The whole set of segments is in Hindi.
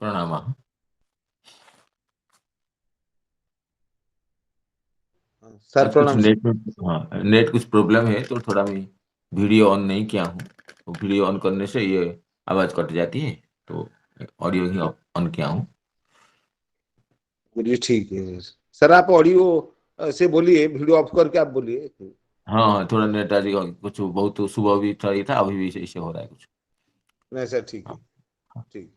प्रणाम। सर आज कुछ प्रणाम सर। नेट में, हाँ, नेट कुछ प्रॉब्लम है तो थोड़ा मैं वीडियो ऑन नहीं किया हूँ। तो वीडियो ऑन करने से ये आवाज़ कट जाती है, तो ऑडियो ही ऑन किया हूँ। बोलिए ठीक है सर। आप ऑडियो से बोलिए, वीडियो ऑफ करके आप बोलिए। हाँ हाँ, थोड़ा नेट आज कुछ बहुत सुबह भी सही था, अभी भी ऐसे हो रहा है कुछ। नहीं सर ठीक है। हाँ हाँ। ठीक।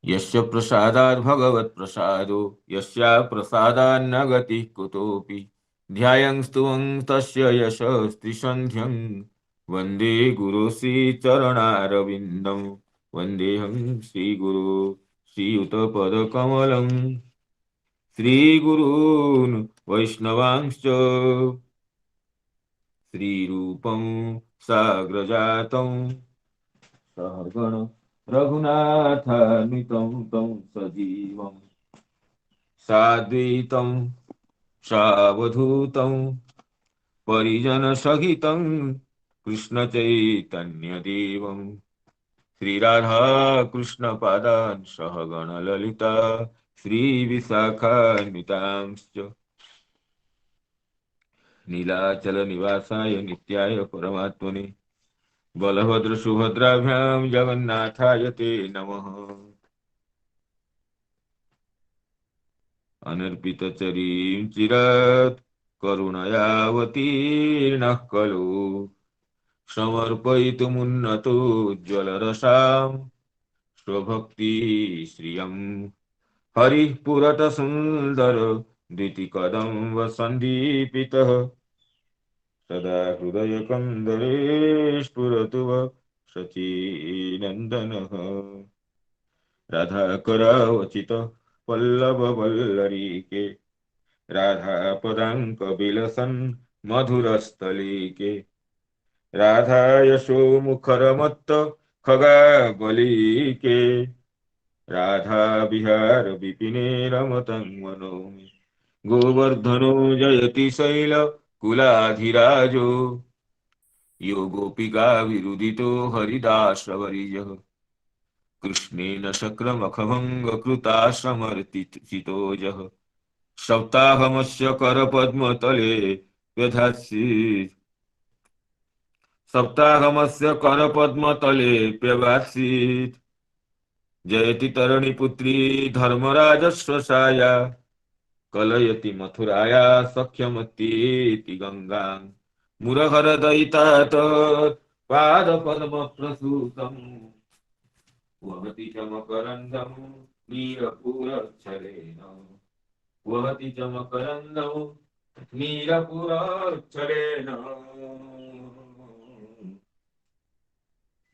यस्य प्रसादात् भगवत् प्रसादो, यस्या प्रसादान्न गतिः कुतोऽपि, ध्यायं स्तुवं तस्य यशस्त्रिसन्ध्यं, वन्दे गुरो श्रीचरणारविन्दं, वन्देऽहं श्रीगुरो श्रीयुतपदकमलं, श्रीगुरून् वैष्णवांश्च, श्रीरूपं साग्रजातं सहगण रघुनाथान्वितं तं सजीवम् साद्वैतं सावधूतं परिजनसहितं कृष्णचैतन्यदेवं श्रीराधाकृष्णपादान् सहगणललिता श्रीविशाखान्वितांश्च नीलाचलनिवासाय नित्याय परमात्मने बलभद्रसुभद्राभ्यां जगन्नाथाय ते नमः। अनर्पितचरीं चिरात् करुणयावतीर्णः खलु समर्पयितुमुन्नतो ज्वलरसां स्वभक्तिश्रियम् हरिः पुरतसुन्दर द्वितिकदम्ब सन्दीपितः सदा हृदयकन्दरे स्फुरतु वः शचीनन्दनः राधाकरावचित पल्लववल्लरीके राधापदाङ्कविलसन् मधुरस्थलीके राधा यशोमुखरमत्त खगावलीके राधा विहार विपिने रमतं मनोमि गोवर्धनो जयति शैल कुलाधिराजो यो गोपिका विरुदितो हरिदासवर्यः कृष्णेन शक्रमखभङ्गकृताश्रमर्तिचितोजः सप्ताहमस्य करपद्मतले व्यधास्यि सप्ताहमस्य करपद्मतलेऽप्यवासीत् जयति तरणिपुत्री धर्मराजस्वसाया कलयति मथुराया सख्यमतीति गङ्गां मुरहरदयिता तत् पादपद्मप्रसूतम् वहति च मकरन्दं नीरपूरच्छलेन वहति च मकरन्दं नीरपूरच्छलेन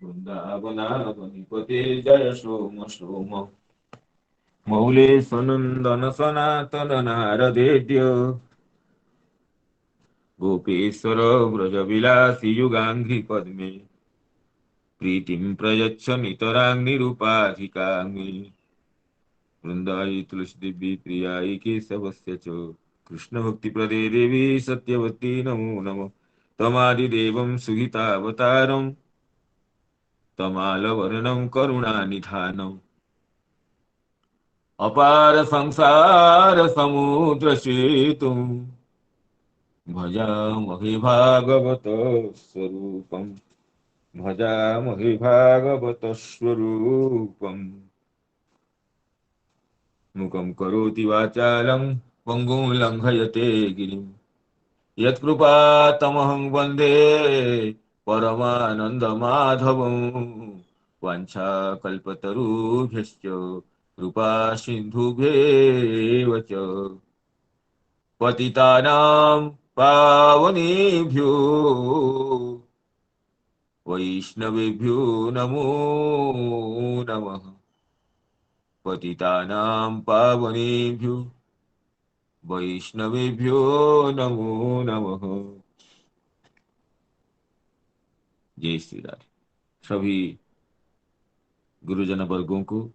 वृन्दावनावनिपते जय सोम सोम मौले सनन्दन सनातन नारदेद्य गोपेश्वर व्रजविलासि युगाङ्घ्रि पद्मे प्रीतिं प्रयच्छ नितरां निरुपाधिकाङ्गे वृन्दायै तुलसीदेवी प्रियायै केशवस्य च कृष्णभक्तिप्रदे देवी सत्यवती नमो नमः तमादिदेवं सुहितावतारं तमालवर्णं करुणानिधानम् अपार संसार समुद्र सेतुं भजामहे भागवत स्वरूपम् भजामहे भागवत स्वरूपम् मुखं करोति वाचालं पङ्गुं लङ्घयते गिरिं यत्कृपातमहं वन्दे परमानन्दमाधवं वाञ्छाकल्पतरुभ्यश्च कृपा सिन्धुभ्येव च पतितानां पावनेभ्यो वैष्णवेभ्यो नमो नमः पतितानां पावनेभ्यो वैष्णवेभ्यो नमो नमः। जय श्री राधे। सभी गुरुजन वर्गों को,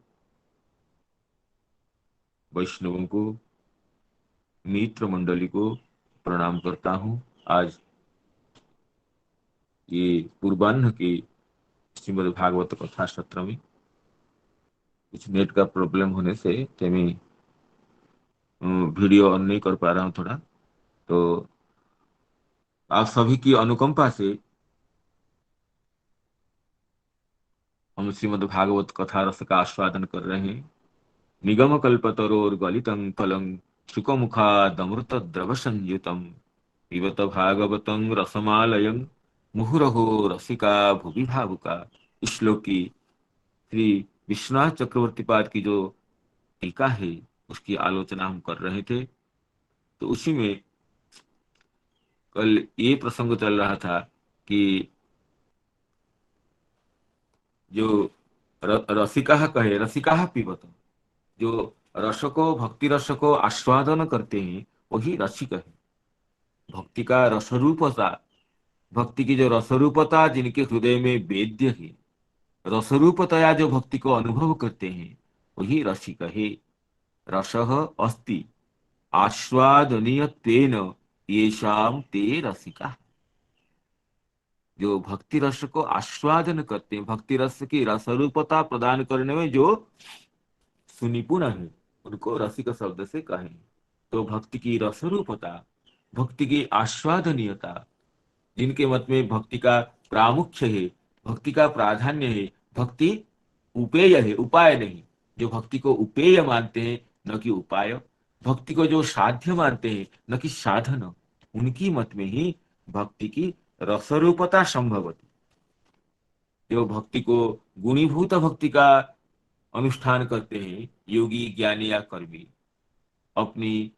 वैष्णवों को, मित्र मंडली को प्रणाम करता हूँ। आज ये पूर्वाह्न के श्रीमद् भागवत कथा सत्र में कुछ नेट का प्रॉब्लम होने से मैं वीडियो ऑन नहीं कर पा रहा हूँ थोड़ा। तो आप सभी की अनुकंपा से हम श्रीमद् भागवत कथा रस का आस्वादन कर रहे हैं। निगम कल्पतरोर गलितं फलं शुकमुखादमृत द्रव संयुतम पिबत भागवतं रसमालयं मुहुरहो रसिका भुवि भावुका। इस श्लोक की श्री विश्वनाथ चक्रवर्ती पाद की जो टीका है उसकी आलोचना हम कर रहे थे। तो उसी में कल ये प्रसंग चल रहा था कि जो रसिका कहे रसिका पीबत, जो रस को भक्ति रस को आस्वादन करते हैं वही रसिक है। भक्ति का रसरूपता, भक्ति की जो रसरूपता जिनके हृदय में वेद्य है, रसरूपतया जो भक्ति को अनुभव करते हैं वही रसिक है। रसः अस्ति आस्वादनीयत्वेन येषां ते रसिका। जो भक्ति रस को आस्वादन करते हैं, भक्ति रस की रसरूपता प्रदान करने में जो सुनिपुण है उनको रसिक शब्द से कहें। तो भक्ति की रसरूपता, भक्ति की आस्वादनीयता, जिनके मत में भक्ति का प्रामुख्य है, भक्ति का प्राधान्य है, भक्ति उपेय है उपाय नहीं, जो भक्ति को उपेय मानते हैं न कि उपाय, भक्ति को जो साध्य मानते हैं न कि साधन, उनकी मत में ही भक्ति की रसरूपता संभवती। जो भक्ति को गुणीभूत भक्ति का अनुष्ठान करते हैं योगी ज्ञानी या कर्मी, अपनी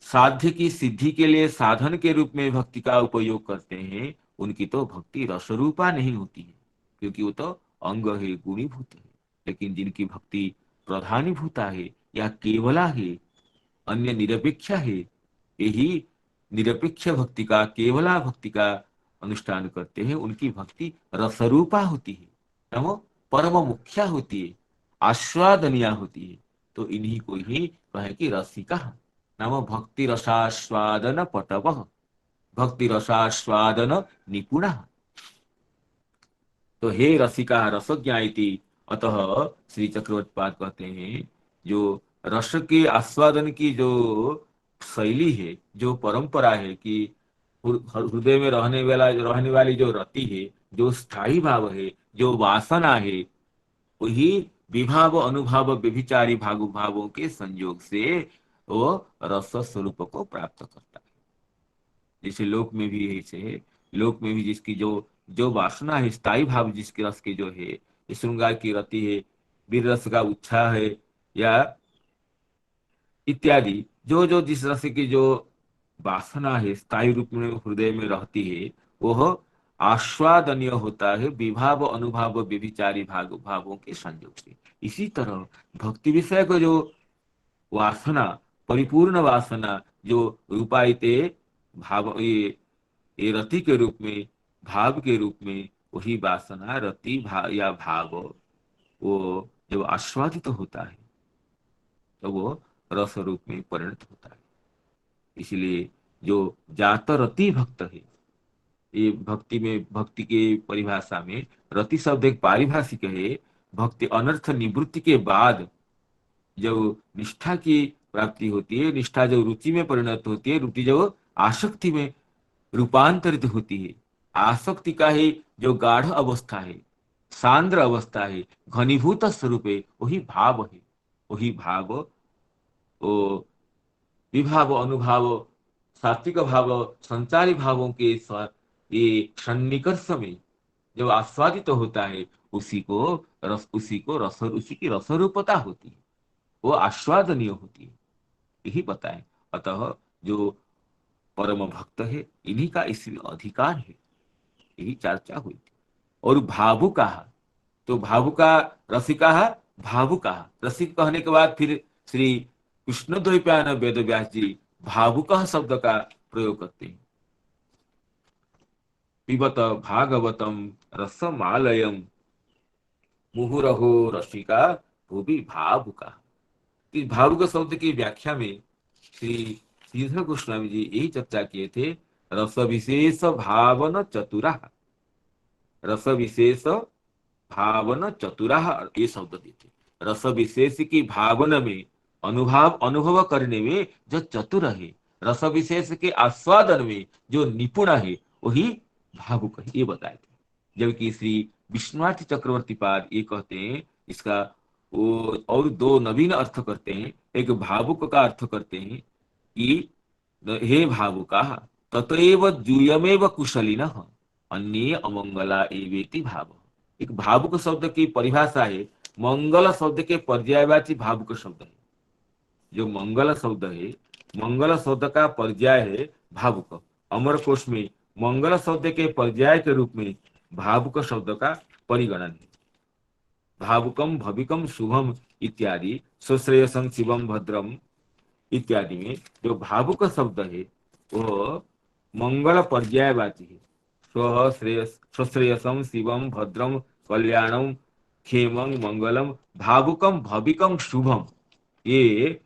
साध्य की सिद्धि के लिए साधन के रूप में भक्ति का उपयोग करते हैं, उनकी तो भक्ति रसरूपा नहीं होती है, क्योंकि वो तो अंग है, गुणीभूत है। लेकिन जिनकी भक्ति प्रधानीभूता है या केवला है, अन्य निरपेक्ष है, यही निरपेक्ष भक्ति का, केवला भक्ति का अनुष्ठान करते हैं, उनकी भक्ति रसरूपा होती है, ना वो परम मुख्या होती है, आस्वादनीय होती है। तो इन्हीं को ही कहे कि रसिका नाम भक्ति रसास्वादन पटव, भक्ति रसास्वादन निपुण। तो हे रसिका रसज्ञा इति, अतः श्री चक्रवर्तीपाद कहते हैं जो रस के आस्वादन की जो शैली है, जो परंपरा है कि हृदय में रहने वाली जो रति है, जो स्थायी भाव है, जो वासना है, वही विभाव अनुभाव व्यभिचारी भावों के संयोग से वो रस स्वरूप को प्राप्त करता है। जैसे लोक में भी है, ऐसे लोक में भी जिसकी जो जो वासना है, स्थायी भाव जिसके रस की जो है, ये श्रृंगार की रति है, वीर रस का उत्साह है, या इत्यादि जो जो जिस रस की जो वासना है स्थायी रूप में हृदय में रहती है, वह आस्वादनीय होता है विभाव अनुभाव व्यभिचारी भावों के संयोग से। इसी तरह भक्ति विषय को जो वासना, परिपूर्ण वासना जो रूपायते भाव, ये रति के रूप में, भाव के रूप में, वही वासना रति या भाव वो जब आस्वादित होता है तो वो रस रूप में परिणत होता है। इसलिए जो जात रति भक्त है, ये भक्ति में, भक्ति के परिभाषा में रति शब्द एक पारिभाषिक है। भक्ति अनर्थ निवृत्ति के बाद जब निष्ठा की प्राप्ति होती है, निष्ठा जो रुचि में परिणत होती है, रुचि जो आसक्ति में रूपांतरित होती है, आसक्ति का ही जो गाढ़ अवस्था है, सांद्र अवस्था है, घनीभूत स्वरूप है, वही भाव है। वही भाव वो विभाव अनुभाव सात्विक भाव संचारी भावों के ये सन्निकर्ष में जब आस्वादित तो होता है, उसी को उसी की रसरूपता होती है, वो आस्वादनीय होती है, यही बताए। अतः जो परम भक्त है इन्हीं का इसमें अधिकार है, यही चर्चा हुई थी। और भावुका, तो भावुका रसिका, भावुका रसिक कहने के बाद फिर श्री कृष्ण द्वैपायन वेद व्यास जी भावुक शब्द का प्रयोग करते हैं। पिबत भागवतम रसमालयम मुहुरहो रसिका भूवि भावुका। इस भावुक शब्द की व्याख्या में श्री श्रीधर गोस्वामी जी यही चर्चा किए थे। रस विशेष भावन चतुरा, रस विशेष भावन चतुरा, ये शब्द देते। रस विशेष की भावना में, अनुभव अनुभव करने में जो चतुर है, रस विशेष के आस्वादन में जो निपुण है, वही भावुक है, ये बताए थे। जबकि श्री विश्वनाथ चक्रवर्ती पाद ये कहते हैं, इसका वो और दो नवीन अर्थ करते हैं। एक भावुक का अर्थ करते हैं कि हे भावुका ततएव जूयमेव कुशलिनः अन्ये अमंगला एवेति भाव। एक भावुक शब्द की परिभाषा है, मंगल शब्द के पर्यायवाची भावुक शब्द है। जो मंगल शब्द है, मंगल शब्द का पर्याय है भावुक। अमर कोश में मंगल शब्द के पर्याय के रूप में भावुक शब्द का परिगणन है। भावुकम भविकम शुभम इत्यादि, सुश्रेयसं शिवम भद्रम इत्यादि में जो भावुक शब्द है वो मंगल पर्यायवाची है। स्वश्रेयसम शिवम भद्रम कल्याणम क्षेमं मंगलम भावुकम भविकम शुभम, ये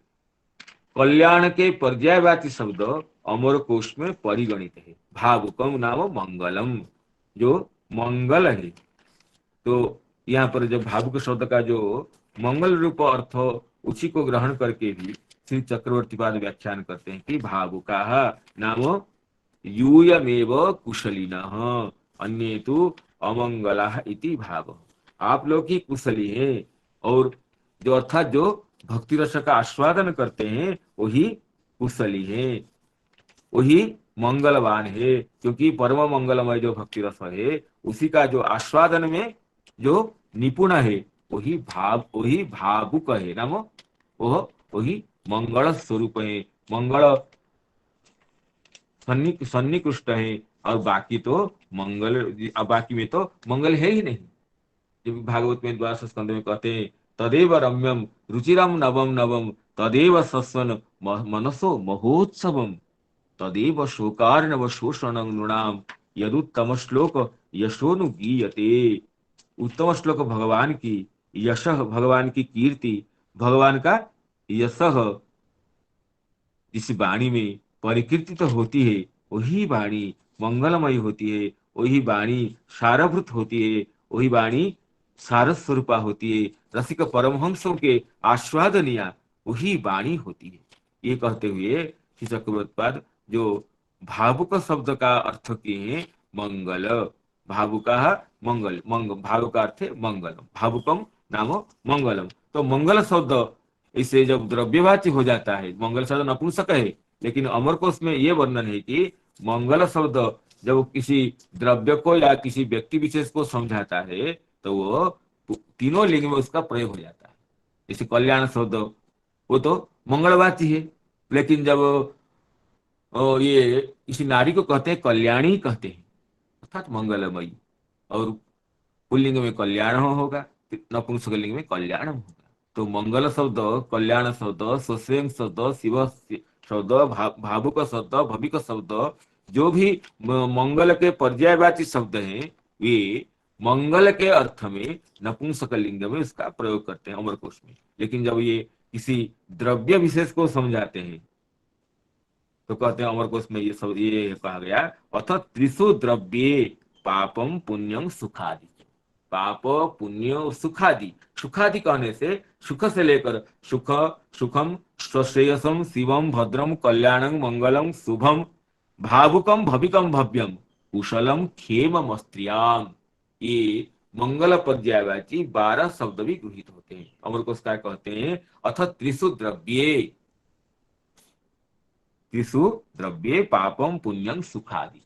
कल्याण के पर्यायवाची शब्द अमर कोश में परिगणित है। भावुकम नाम मंगलम, जो मंगल है। तो यहाँ पर जब भावुक शब्द का जो मंगल रूप अर्थ, उसी को ग्रहण करके भी श्री चक्रवर्ती पाद व्याख्यान करते हैं कि भावुका नाम यूयमेव कुशलिनः अन्ये तु अमंगला इति भाव। आप लोग ही कुशली हैं, और जो अर्थात जो भक्ति रस का आस्वादन करते हैं वही कुशली हैं, वही मंगलवान है। क्योंकि परम मंगलमय जो भक्ति रस है, उसी का जो आस्वादन में जो निपुण है, वही भावुक है, नाम वही मंगल स्वरूप है, मंगल सन्निकृष्ट है। और बाकी तो मंगल, बाकी में तो मंगल है ही नहीं। जब भागवत में द्वादश स्कंद में कहते हैं तदेव रम्यम रुचिरम नवम नवम तदेव सस्वन मनसो महोत्सवम तदेव शोकार्णव शोषण नृणाम यदुत्तम श्लोक यशोनु गीयते। उत्तम श्लोक भगवान की यश, भगवान की कीर्ति, भगवान का यश जिस वाणी में परिकीर्तित होती है, वही वाणी मंगलमयी होती है, वही वाणी सारभूत होती है, वही वाणी सारस स्वरूपा होती है, रसिक परमहंसों के आस्वादनिया वही वाणी होती है। ये कहते हुए श्री चक्रवर्तीपाद जो भावुक शब्द का अर्थ किए हैं मंगल, भावुका मंगल, भावुक अर्थ है मंगल, भावुकम नाम मंगलम। तो मंगल शब्द इसे जब द्रव्यवाची हो जाता है, मंगल शब्द नपुंसक है, लेकिन अमरकोश में ये वर्णन है कि मंगल शब्द जब किसी द्रव्य को या किसी व्यक्ति विशेष को समझाता है तो वो तीनों लिंग में उसका प्रयोग हो जाता है। जैसे कल्याण शब्द वो तो मंगलवाची है, लेकिन जब ये किसी नारी को कहते हैं कल्याणी कहते हैं, अर्थात मंगलमयी। और पुल्लिंग में कल्याण होगा, नपुंसक लिंग में कल्याण होगा। तो मंगल शब्द, कल्याण शब्द, सुस्वेंग शब्द, शिव शब्द, भावुक शब्द, भविक शब्द, जो भी मंगल के पर्यायवाची शब्द हैं, वे मंगल के अर्थ में नपुंसक लिंग में उसका प्रयोग करते हैं अमरकोश में। लेकिन जब ये किसी द्रव्य विशेष को समझाते हैं तो कहते हैं अमरकोश में ये सब ये कहा गया, अथ त्रिशु द्रव्ये पापम पुण्यम सुखादि। पाप पुण्य सुखादि, सुखादि कहने से सुख से लेकर सुख, सुखम स्वश्रेयसम शिवम भद्रम कल्याणम मंगलम शुभम भावुकम भविकम भव्यम कुशलम क्षेम मस्त्रियाम, ये मंगल पर्यायवाची 12 शब्द भी गृहीत होते हैं। अमरकोश क्या कहते हैं, अथ त्रिशु द्रव्ये, त्रिशु द्रव्ये पापम पुण्यम सुखादि।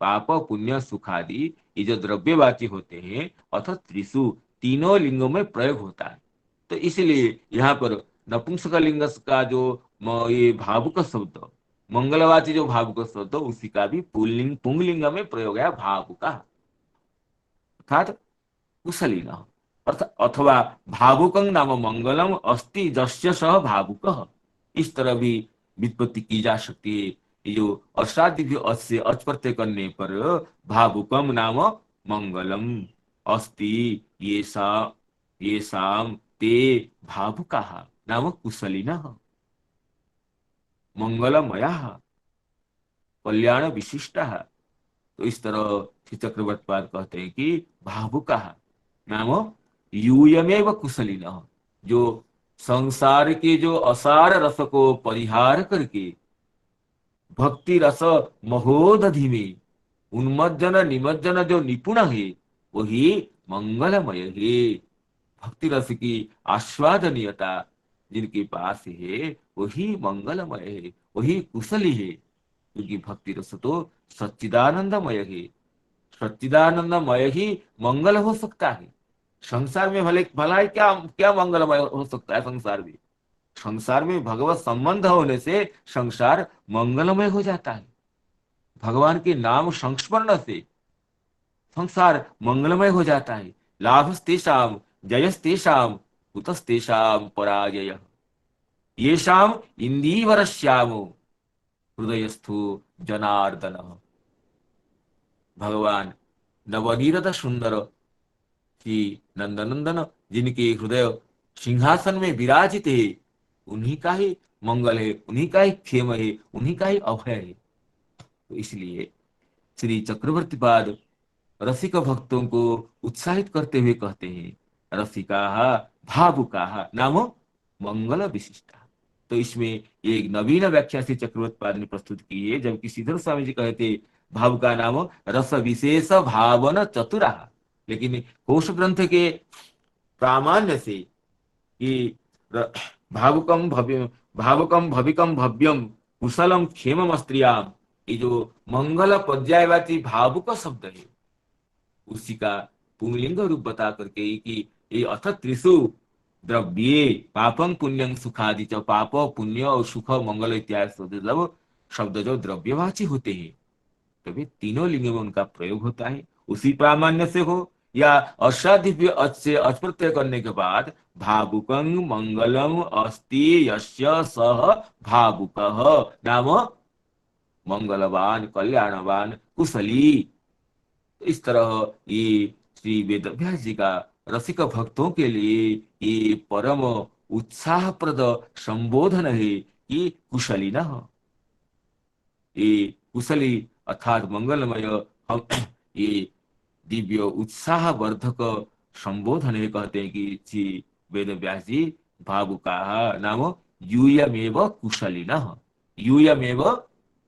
पाप पुण्य सुखादि ये जो द्रव्यवाची होते हैं, अथ त्रिशु तीनों लिंगों में प्रयोग होता है। तो इसलिए यहाँ पर नपुंसक लिंग का जो ये भावुक शब्द, मंगलवाची जो भावुक शब्द, उसी का भी पुंगलिंग में प्रयोग है भावुका, अर्थात कुशलिन, अथवा भावुकं नाम मंगलम अस्ति जस्य सह भावुक। इस तरह भी व्युत्पत्ति की जा सकती है। ये जो अष्टादि भी अस्य अच प्रत्यय करने पर भावुकम नाम मंगलम अस्ति ये शाम ते भावुका नाम कुशलिनः मंगलमयः कल्याण विशिष्टः। तो इस तरह श्री चक्रवर्तीपाद कहते हैं कि भावुका नाम यूयमेव कुशलिनः, जो संसार के जो असार रस को परिहार करके भक्ति रस महोदधि में उन्मज्जन निमज्जन जो निपुण है वही मंगलमय है। भक्ति रस की आस्वादनीयता जिनके पास है वही मंगलमय है, वही कुशली है। क्योंकि भक्ति रस तो सच्चिदानंदमय है। सच्चिदानंदमय ही मंगल हो सकता है। संसार में भले भला है क्या क्या मंगलमय हो सकता है संसार में? संसार में भगवत संबंध होने से संसार मंगलमय हो जाता है। भगवान के नाम संस्मरण से संसार मंगलमय हो जाता है। लाभस्तेषाम जयस्तेषाम कुतस्तेषाम पराजय येषाम इंदीवरश्यामो हृदयस्थो जनार्दन। भगवान नवनीरद सुंदर श्री नंदनंदन जिनके हृदय सिंहासन में विराजित है, उन्हीं का ही मंगल है, उन्हीं का ही क्षेम है, उन्हीं का ही अभय है। तो इसलिए श्री चक्रवर्ती पाद रसिक भक्तों को उत्साहित करते हुए कहते हैं, रसिका भावुका नाम मंगल विशिष्टा। तो इसमें एक नवीन व्याख्या श्री चक्रवर्ती पाद ने प्रस्तुत की है, जबकि श्रीधर स्वामी जी कहते भावुका नाम रस विशेष भावन चतुरा। लेकिन कोश ग्रंथ के प्रामाण्य से कि र- भावुकम भव्य भावुकम भविकम भव्यम कुशलम क्षेमम स्त्रियाम, ये जो मंगल पर्यायवाची भावुक शब्द है उसी का पुंलिंग रूप बता करके कि ये अथ त्रिषु द्रव्ये पापम पुण्यम सुखादि च, पाप पुण्य और सुख मंगल इत्यादि मतलब शब्द जो द्रव्यवाची होते हैं तभी तीनों लिंग में उनका प्रयोग होता है। उसी प्रामाण्य से हो या असाधिव्य अच से अप्रत्यय करने के बाद भावुकं मंगलम अस्ति यस्य सह भावुकः नाम मंगलवान कल्याणवान कुशली। इस तरह ये श्री वेदव्यास जी का रसिक भक्तों के लिए ये परम उत्साहप्रद संबोधन है कि कुशली न, ये कुशली अर्थात मंगलमय हम ये दिव्य उत्साह वर्धक संबोधन है। कहते हैं कि श्री वेद व्यास जी भावुका नाम यूयमेव कुशलिनः, यूयमेव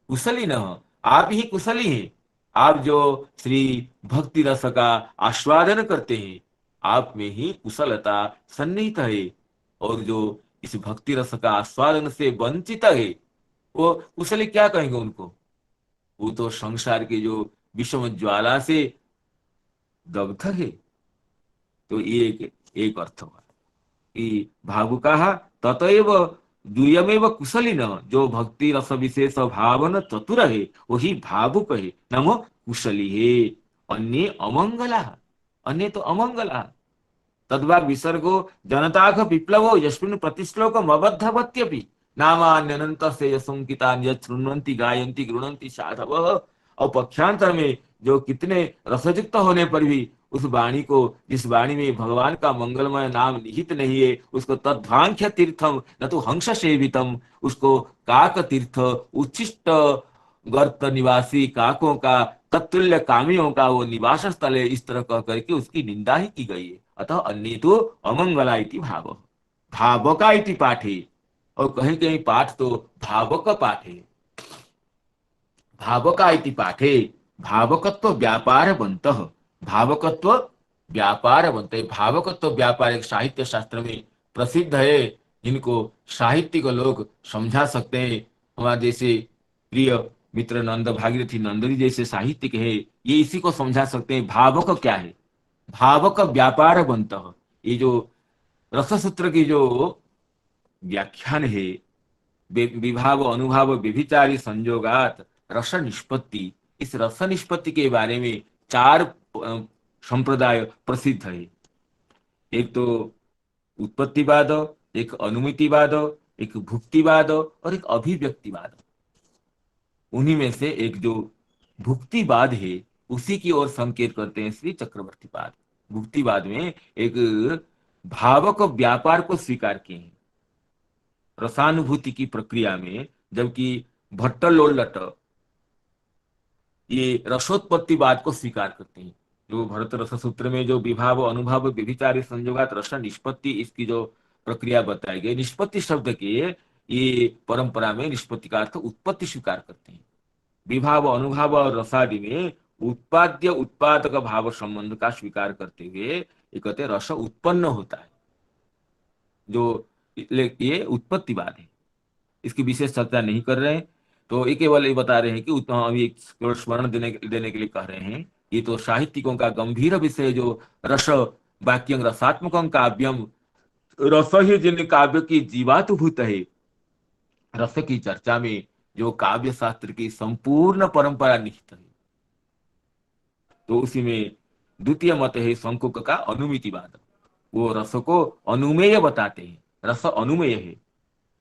कुशलिनः, आप ही कुशली हैं। आप जो श्री भक्ति रस का आस्वादन करते हैं आप में ही कुशलता सन्निहित है। और जो इस भक्ति रस का आस्वादन से वंचित है वो कुशली क्या कहेंगे उनको? वो तो संसार के जो विषम ज्वाला से दग्ध है। तो ये एक अर्थ हुआ कि भावुका ततएव दुयमेव कुशलिन, जो भक्ति रस विशेष भावन चतुर है वही भावुक है नाम कुशली है। अन्य अमंगला, अन्य तो अमंगला तद्वा विसर्गो जनताघ विप्लवो यस्मिन् प्रतिश्लोकम अबद्धवत्यपि नामान्यनंत से यशंकितान यृण्वन्ति गायन्ति गृणन्ति साधवः। और पक्षांतर में जो कितने रसयुक्त होने पर भी उस वाणी को, जिस वाणी में भगवान का मंगलमय नाम निहित नहीं है उसको तद्वांख्य तीर्थम न तो हंस सेवितम, उसको काक तीर्थ उच्छिष्ट गर्त निवासी काकों का तत्तुल्य कामियों का वो निवास स्थल है, इस तरह कह करके उसकी निंदा ही की गई है। अतः अन्य तो अमंगला इति भाव, भावका इति पाठे। और कहीं कहीं पाठ तो भावक पाठ है, भावका इति पाठे भावकत्व व्यापार बंत, भावकत्व व्यापार बनते। भावकत्व व्यापार एक साहित्य शास्त्र में प्रसिद्ध है, जिनको साहित्यिक लोग समझा सकते हैं। हमारे जैसे प्रिय मित्र नंद भागीरथी नंदनी जैसे साहित्यिक है, ये इसी को समझा सकते हैं भावक क्या है। भावक व्यापार बनत, ये जो रससूत्र की जो व्याख्यान है, विभाव अनुभाव व्यभिचारी संयोगात रस निष्पत्ति, इस रस निष्पत्ति के बारे में चार संप्रदाय प्रसिद्ध है। एक तो उत्पत्तिवाद, एक अनुमितिवाद, एक भुक्तिवाद और एक अभिव्यक्तिवाद। उन्हीं में से एक जो भुक्तिवाद है उसी की ओर संकेत करते हैं श्री चक्रवर्तीवाद। भुक्तिवाद में एक भावक व्यापार को स्वीकार किए हैं रसानुभूति की प्रक्रिया में, जबकि भट्टलोल्लट ये रसोत्पत्तिवाद को स्वीकार करते हैं। जो भरत रस सूत्र में जो विभाव अनुभाव व्यभिचारी संयोगात रस निष्पत्ति, इसकी जो प्रक्रिया बताई गई। निष्पत्ति शब्द के ये परंपरा में निष्पत्ति का अर्थ उत्पत्ति स्वीकार करते हैं। विभाव, अनुभाव और रसादि में उत्पाद्य उत्पादक भाव संबंध का स्वीकार करते हुए ये कहते हैं रस उत्पन्न होता है, जो ये उत्पत्तिवाद है। इसकी विशेष चर्चा नहीं कर रहे हैं, तो ये केवल ये बता रहे हैं कि अभी केवल स्मरण देने देने के लिए कह रहे हैं। ये तो साहित्यिकों का गंभीर विषय, जो रस वाक्यं रसात्मकं काव्यम, रस ही जिन काव्य की जीवातभूत है, रस की चर्चा में जो काव्य शास्त्र की संपूर्ण परंपरा निहित है, तो उसी में द्वितीय मत है शंकुक का अनुमितिवाद। वो रस को अनुमेय बताते हैं, रस अनुमेय है।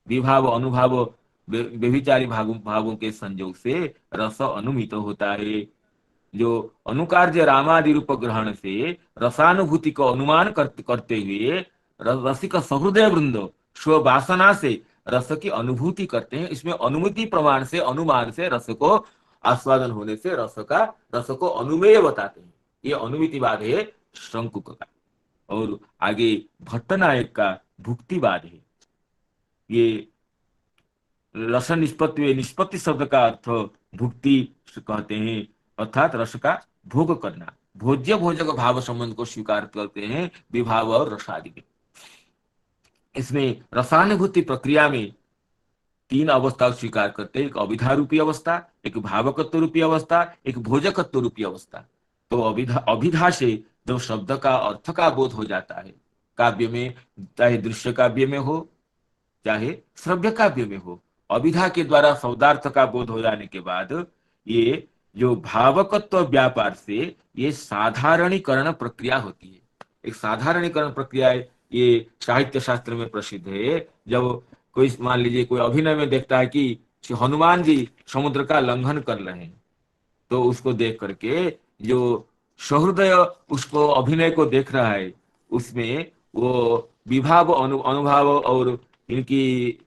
विभाव, अनुभाव, व्यभिचारी भावों के संयोग से रस अनुमित होता है। जो अनुकार्य रामादि रूप ग्रहण से रसानुभूति को अनुमान करते हुए रसिक सहृदय वृंद स्व वासना से रस की अनुभूति करते हैं। इसमें अनुमति प्रमाण से, अनुमान से रस को आस्वादन होने से रस को अनुमेय बताते हैं। ये अनुमितिवाद है शंकुक का। और आगे भट्टनायक का भुक्तिवाद है। ये रस निष्पत्ति, निष्पत्ति शब्द का अर्थ भुक्ति कहते हैं, अर्थात रस का भोग करना। भोज्य भोजक भाव संबंध को स्वीकार करते हैं विभाव और रसादि में। इसमें रसानुभूति प्रक्रिया में तीन अवस्था स्वीकार करते हैं, एक अभिधा रूपी अवस्था, एक भावकत्व रूपी अवस्था, एक भोजकत्व रूपी अवस्था। तो अभिधा से जब शब्द का अर्थ का बोध हो जाता है, काव्य में, चाहे दृश्य काव्य में हो चाहे श्रव्य काव्य में हो, अभिधा के द्वारा शब्दार्थ का बोध हो जाने के बाद ये जो भावकत्व व्यापार से ये साधारणीकरण प्रक्रिया होती है। एक साधारणीकरण प्रक्रिया ये साहित्य शास्त्र में प्रसिद्ध है। जब कोई, मान लीजिए कोई अभिनय में देखता है कि हनुमान जी समुद्र का लंघन कर रहे हैं, तो उसको देख करके जो सहृदय उसको अभिनय को देख रहा है, उसमें वो विभाव, अनुभाव और इनकी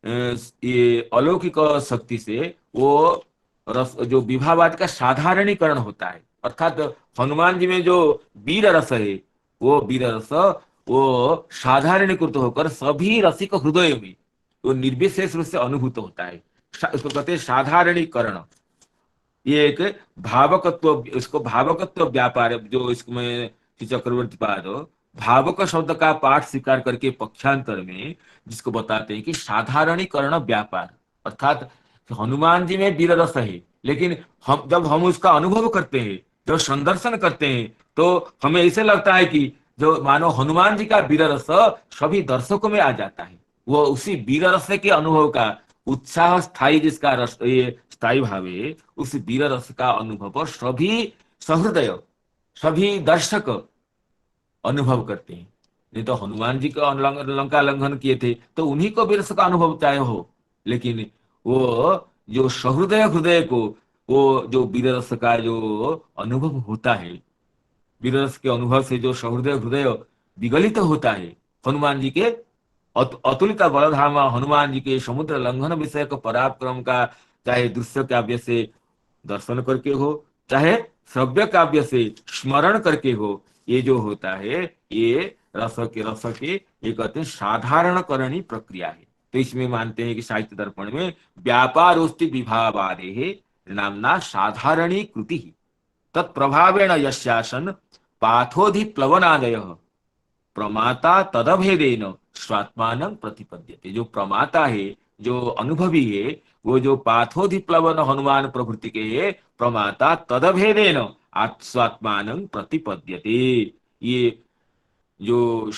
ये अलौकिक शक्ति से वो रस, जो विभावाद का साधारणीकरण होता है, अर्थात हनुमान जी में जो वीर रस है, वो वीर रस वो साधारणीकृत होकर सभी रसिक हृदय में वो निर्विशेष रूप से अनुभूत होता है। इसको कहते हैं साधारणीकरण। ये एक भावकत्व, इसको भावकत्व व्यापार, जो इसमें श्री चक्रवर्ती पाद भावक शब्द का पाठ स्वीकार करके पक्षांतर में जिसको बताते हैं कि साधारणीकरण व्यापार, अर्थात हनुमान जी में वीर रस है, लेकिन जब हम उसका अनुभव करते हैं, जब संदर्शन करते हैं, तो हमें ऐसे लगता है कि जो मानो हनुमान जी का वीर रस सभी दर्शकों में आ जाता है। वो उसी वीर रस के अनुभव का उत्साह स्थायी, जिसका रस ये स्थायी भाव है, उस वीर रस का अनुभव सभी सहृदय, सभी दर्शक अनुभव करते हैं। नहीं तो हनुमान जी का लंका लंघन किए थे तो उन्हीं को वीर रस का अनुभव चाहे हो, लेकिन वो जो सहृदय हृदय को, वो जो वीर रस का जो अनुभव होता है, वीर रस के अनुभव से जो सहृदय हृदय विगलित होता है, हनुमान जी के अतुलित बलधामा, हनुमान जी के समुद्र लंघन विषय को पराक्रम का, चाहे दृश्य काव्य से दर्शन करके हो, चाहे श्रव्य काव्य से स्मरण करके हो, ये जो होता है ये रस के ये कहते हैं साधारणकरणी प्रक्रिया है। तो इसमें मानते हैं कि साहित्य दर्पण में व्यापारोस्ति विभावादे नामना साधारणी कृति तत्प्रभावेण यस्यासन पाथोधि प्लवनादय प्रमाता तदभेदेन स्वात्मान प्रतिपद्यते। जो प्रमाता है, जो अनुभवी है, वो जो पाथोधिप्लवन हनुमान प्रभृति के प्रमाता तदभेदेन स्वात्मान प्रतिपद्यते। ये जो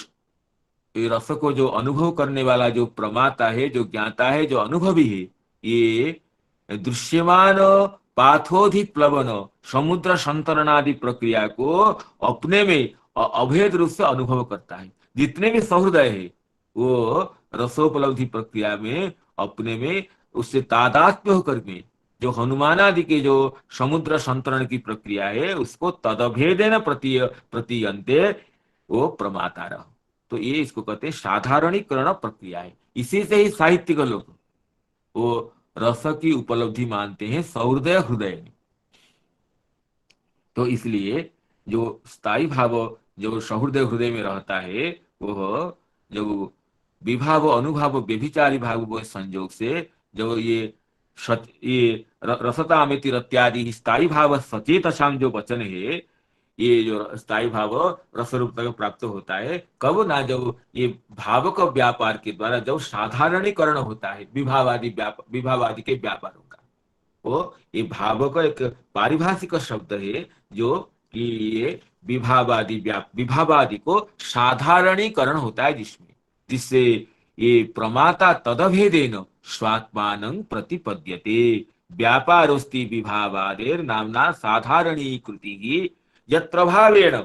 रस को जो अनुभव करने वाला जो प्रमाता है, जो ज्ञाता है, जो अनुभवी है, ये दृश्यमान पाथोधिक प्लवन समुद्र संतरणादि प्रक्रिया को अपने में अभेद रूप से अनुभव करता है। जितने भी सहृदय है वो रसोपलब्धि प्रक्रिया में अपने में उससे तादात्म्य होकर में जो हनुमान आदि के जो समुद्र संतरण की प्रक्रिया है उसको तदभेदेन प्रतीयन्ते वो प्रमाता रह। तो ये इसको कहते हैं साधारणीकरण प्रक्रिया है। इसी से ही साहित्यिक लोग वो रस की उपलब्धि मानते हैं सहृदय हृदय में। तो इसलिए जो स्थायी भाव जो सहृदय हृदय में रहता है, वो जो विभाव अनुभाव व्यभिचारी भाव संयोग से जो ये रसतामिति इत्यादि स्थायी भाव सचेत शाम जो वचन है, ये जो स्थायी भाव रस रूपता को प्राप्त होता है कब ना, जब ये भावक व्यापार के द्वारा जब साधारणीकरण होता है विभावादि के व्यापारों का। वो ये भावक एक पारिभाषिक शब्द है जो कि ये विभावादि को साधारणीकरण होता है, जिससे ये प्रमाता तदभेदेन स्वात्मानं प्रतिपद्यते। व्यापारोस्ति विभावादेर नामना साधारणीकृति यत्र भावेण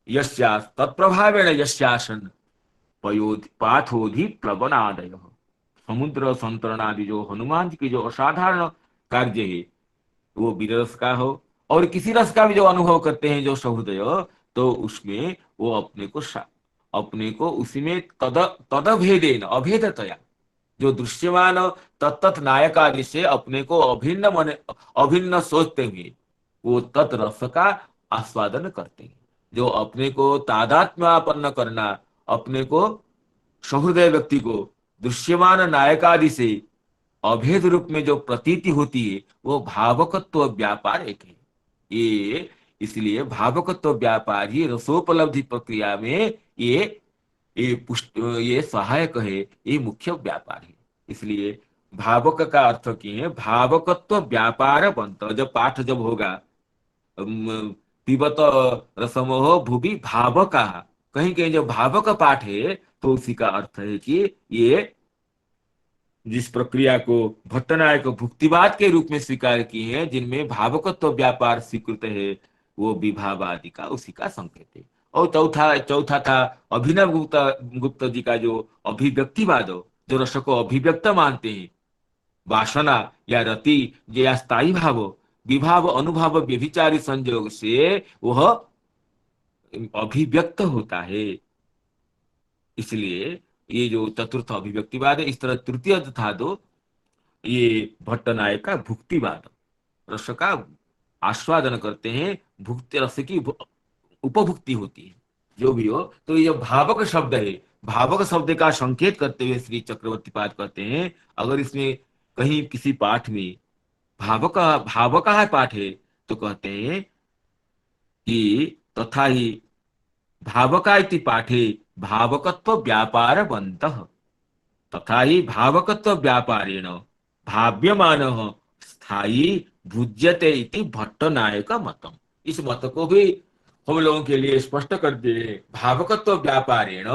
यस्यास् तत्प्रभावेण यस्यासन पाथोधि प्लवनादय। समुद्र संतरण आदि जो हनुमान जी की जो असाधारण कार्य है वो वीर रस का हो, और किसी रस का भी जो अनुभव करते हैं जो सहृदय, तो उसमें वो अपने को उसी में तदभेदेन अभेदतया जो दृश्यमान तत्त नायक आदि से अपने को अभिन्न सोचते हुए वो तत्रस का आस्वादन करते हैं। जो अपने को तादात्म्यापन्न करना, अपने को सहृदय व्यक्ति को दृश्यमान नायक आदि से अभेद रूप में जो प्रतीति होती है वो भावकत्व व्यापार एक है। ये इसलिए भावकत्व व्यापार ही रसोपलब्धि प्रक्रिया में ये सहायक है, ये मुख्य व्यापार है। इसलिए भावक का अर्थ की है भावकत्व व्यापार बंत। जब पाठ जब होगा पिबत रसमोह भूवि भावका, कहीं कहीं जो भावक पाठ है तो उसी का अर्थ है कि ये जिस प्रक्रिया को भट्टनायक भुक्तिवाद के रूप में स्वीकार की है, जिनमें भावकत्व व्यापार स्वीकृत है, वो विभावादि का उसी का संकेत है। और चौथा था अभिनव गुप्त जी का जो अभिव्यक्तिवाद, जो रस को अभिव्यक्त मानते हैं, वासना या रति या स्थायी भाव विभाव अनुभाव व्यभिचारी संयोग से वह अभिव्यक्त होता है। इसलिए ये जो चतुर्थ अभिव्यक्तिवाद है, इस तरह तृतीय था दो ये भट्टनायक का भुक्तिवाद, रस का आस्वादन करते हैं, भुक्ति रस की उपभुक्ति होती है। जो भी हो, तो ये भावक शब्द है, भावक शब्द का संकेत करते हुए श्री चक्रवर्ती पाद कहते हैं अगर इसमें कहीं किसी पाठ में भावक है पाठ है तो कहते हैं कि तथा ही भावका इति पाठे भावकत्व व्यापारवन्तः तथा ही भावकत्व व्यापारेण भाव्यमानः स्थायी भुज्यते इति भट्टनायक मतम। इस मत को भी हम लोगों के लिए स्पष्ट कर दे। भावकत्व व्यापारेण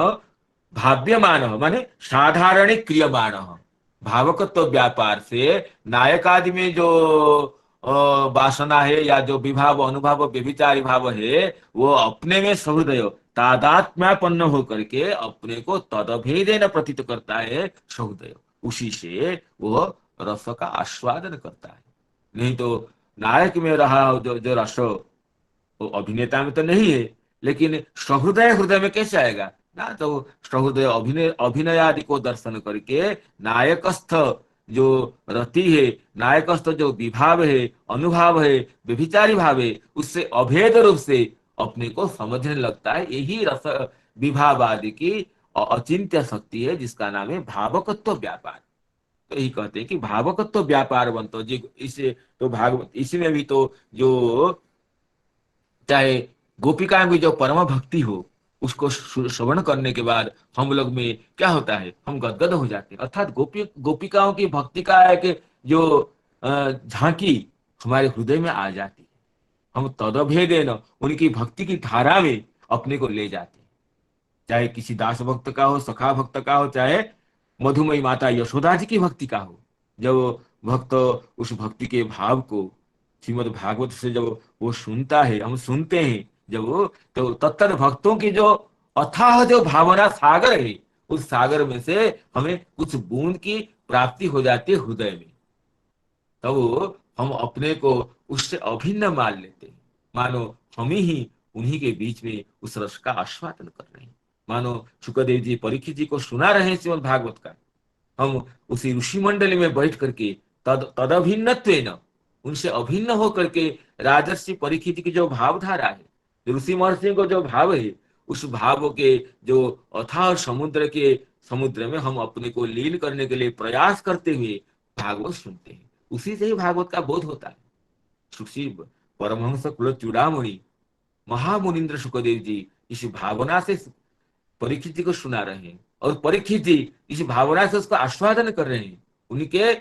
भाव्यमान माने साधारण क्रियमाण, भावकत्व व्यापार से नायक आदि में जो वासना है या जो विभाव अनुभाव व्यभिचारी भाव है वो अपने में सहृदय तादात्म्यापन्न होकर के अपने को तदभेदेन प्रतीत करता है सहृदय, उसी से वो रस का आस्वादन करता है। नहीं तो नायक में रहा जो रस वो अभिनेता में तो नहीं है, लेकिन सहृदय हृदय में कैसे आएगा ना। तो सहृदय अभिनय आदि को दर्शन करके नायकस्थ जो रति है, नायकस्थ जो विभाव है अनुभाव है व्यभिचारी भाव है, उससे अभेद रूप से अपने को समझने लगता है। यही रस विभाव आदि की अचिंत्य शक्ति है जिसका नाम है भावकत्व व्यापार। तो यही कहते हैं कि भावकत्व व्यापार बनतो जी। इसे तो भागवत इसमें भी तो जो चाहे गोपिकाएं भी जो परम भक्ति हो उसको श्रवण करने के बाद हम लोग में क्या होता है, हम गदगद हो जाते हैं। अर्थात गोपिकाओं की भक्ति का एक जो झांकी हमारे हृदय में आ जाती है, हम तदभेदेन उनकी भक्ति की धारा में अपने को ले जाते हैं। चाहे किसी दास भक्त का हो, सखा भक्त का हो, चाहे मधुमयी माता यशोदा जी की भक्ति का हो, जब भक्त उस भक्ति के भाव को श्रीमद् भागवत से जब वो सुनता है, हम सुनते हैं जब वो, तो तत्त भक्तों की जो अथाह जो भावना सागर है, उस सागर में से हमें कुछ बूंद की प्राप्ति हो जाती है हृदय में। तब हम अपने को उससे अभिन्न मान लेते हैं, मानो हम ही उन्हीं के बीच में उस रस का आस्वादन कर रहे हैं। मानो सुखदेव जी परीक्षित जी को सुना रहे हैं श्रीमद् भागवत का, हम उसी ऋषि मंडली में बैठ करके तदभिन्नत्वेन उनसे अभिन्न होकर के राजर्षि परीक्षित की जो भावधारा है, ऋषि महर्षि को जो भाव है, उस भाव के जो अथाह समुद्र के समुद्र में हम अपने को लीन करने के लिए प्रयास करते हुए भागवत सुनते हैं, उसी से ही भागवत का बोध होता है। सुश्री परमहंस कुल चूड़ामणि महामुनिन्द्र सुखदेव जी इस भावना से परीक्षित जी को सुना रहे हैं, और परीक्षित जी इस भावना से उसका आस्वादन कर रहे हैं। उनके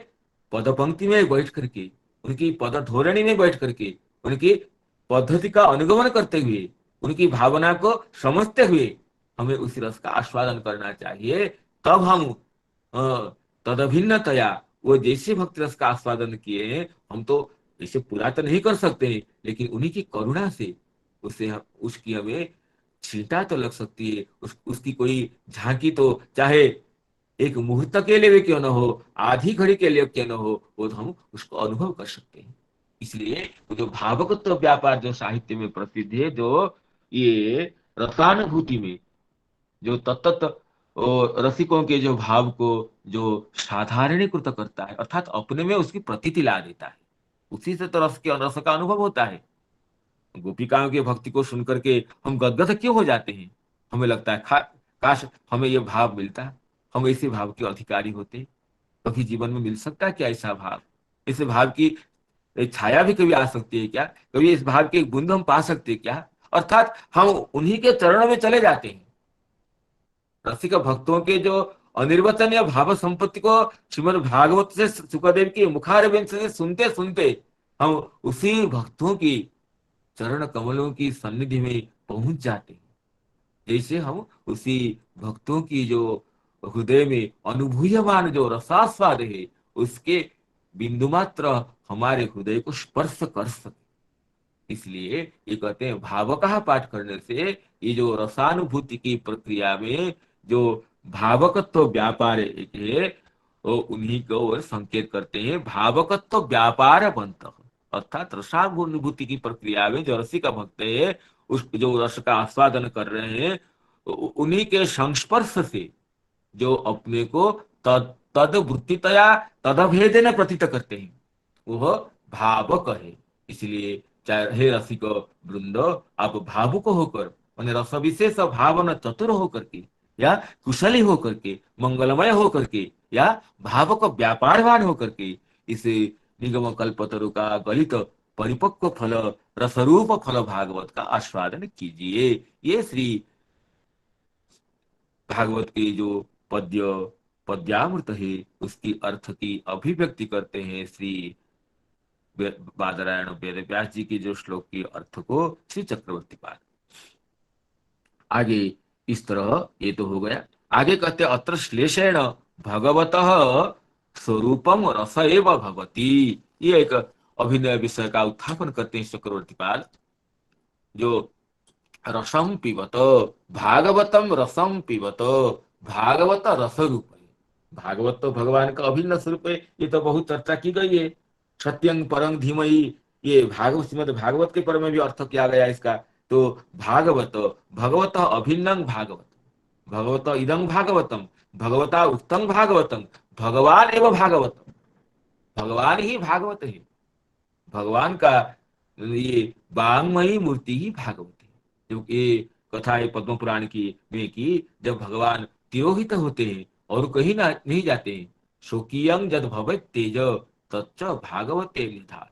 पद पंक्ति में बैठ करके, उनकी पद धोरणी में बैठ करके, उनकी पद्धति का अनुगमन करते हुए, उनकी भावना को समझते हुए हमें उस रस का आस्वादन करना चाहिए। तब हम तदभिन्नतया वो जैसे भक्ति रस का आस्वादन किए हैं, हम तो इसे पूरा तो नहीं कर सकते हैं, लेकिन उन्हीं की करुणा से उसकी हमें छींटा तो लग सकती है, उसकी कोई झांकी तो, चाहे एक मुहूर्त के लिए भी क्यों न हो, आधी घड़ी के लिए क्यों न हो, वो तो हम उसको अनुभव कर सकते हैं। इसलिए वो जो भावकत्व व्यापार जो साहित्य में प्रसिद्ध है, जो ये रसानुभूति में जो तत्त रसिकों के जो भाव को जो साधारणीकृत करता है, अर्थात अपने में उसकी प्रतीति ला देता है, उसी से तो रस का अनुभव होता है। गोपिकाओं की भक्ति को सुनकर के हम गदगद क्यों हो जाते हैं? हमें लगता है काश हमें यह भाव मिलता, हम ऐसे भाव के अधिकारी होते। कभी जीवन में मिल सकता है क्या ऐसा भाव? इस भाव की एक छाया भी कभी आ सकती है क्या? कभी इस भाव की एक बूंद हम पा सकते हैं क्या? अर्थात हम उन्हीं के चरणों में चले जाते हैं। रसिक भक्तों के जो अनिर्वचनीय भाव संपत्ति को श्रीमद् भागवत से सुखदेव की मुखारविंद से सुनते सुनते हम उसी भक्तों की चरण कमलों की सन्निधि में पहुंच जाते हैं। जैसे हम उसी भक्तों की जो हृदय में अनुभूयमान जो रसास्वाद है, उसके बिंदु मात्र हमारे हृदय को स्पर्श कर सके। इसलिए ये कहते हैं भाव का पाठ करने से ये जो रसानुभूति की प्रक्रिया में जो भावकत्व व्यापार है, वो उन्हीं को और संकेत करते हैं भावकत्व व्यापार बंत। अर्थात रसानुभूति की प्रक्रिया में जो रसिक भक्त है, उस जो रस का आस्वादन कर रहे हैं, उन्हीं के संस्पर्श से जो अपने को तद वृत्तितया तदभेदेन प्रतीत करते हैं, वह भावक है। इसलिए चाहे हे रसिक वृंद, आप भावुक होकर, माने रस विशेष भावना चतुर होकर के, या कुशली होकर के, मंगलमय होकर के, या भावक व्यापारवान होकर के इस निगम कल्पतरु का गलित परिपक्व फल रसरूप फल भागवत का आस्वादन कीजिए। ये श्री भागवत के जो पद्य पद्यामृत है, उसकी अर्थ की अभिव्यक्ति करते हैं श्री बादरायण वेद व्यास जी की जो श्लोक के अर्थ को श्री चक्रवर्ती पाद। आगे इस तरह ये तो हो गया। आगे कहते अत्र श्लेषेण भगवत स्वरूपम रस एव भगवती। ये एक अभिनय विषय का उत्थापन करते हैं चक्रवर्ती पाद। जो रसम पिबत, भागवतम रसम पिबत, भागवत रस रूप है। भागवत तो भगवान का अभिन्न स्वरूप है, ये तो बहुत चर्चा की गई है। सत्यं परं धीमहि, ये भागवत श्रीमद् भागवत के पर में भी अर्थ किया गया इसका। तो भागवत भगवत अभिन्नं भागवत, भगवत इदं भागवतम, भगवता उक्तं भागवतम, भगवान एवं भागवतम, भगवान ही भागवत है। भगवान का ये वांगमयी मूर्ति ही भागवत है। जो ये कथा है पद्म पुराण की में की, जब भगवान तिरोहित होते हैं और कहीं ना नहीं जाते हैं, शोकियं जद भवेत् तेज तच्च भागवते निधात्,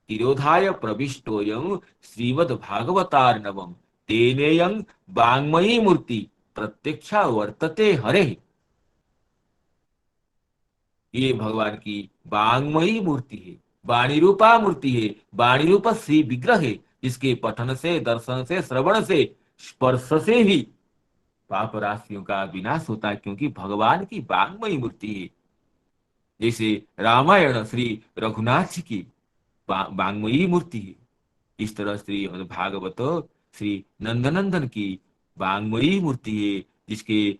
तिरोधाय प्रविष्टोयं श्रीमद् भागवतार्णवम्, तेनेयं वांगमयी मूर्ति प्रत्यक्षा वर्तते हरे। ये भगवान की वांगमयी मूर्ति है, वाणी रूपा मूर्ति है, वाणी रूप श्री विग्रह है, जिसके पठन से, दर्शन से, श्रवण से, स्पर्श से ही पाप राशियों का विनाश होता है, क्योंकि भगवान की वांगमयी मूर्ति है। जैसे रामायण श्री रघुनाथ जी की वांगमयी मूर्ति है, इस तरह श्री भागवत श्री नंदनंदन की वांगमयी मूर्ति है, जिसके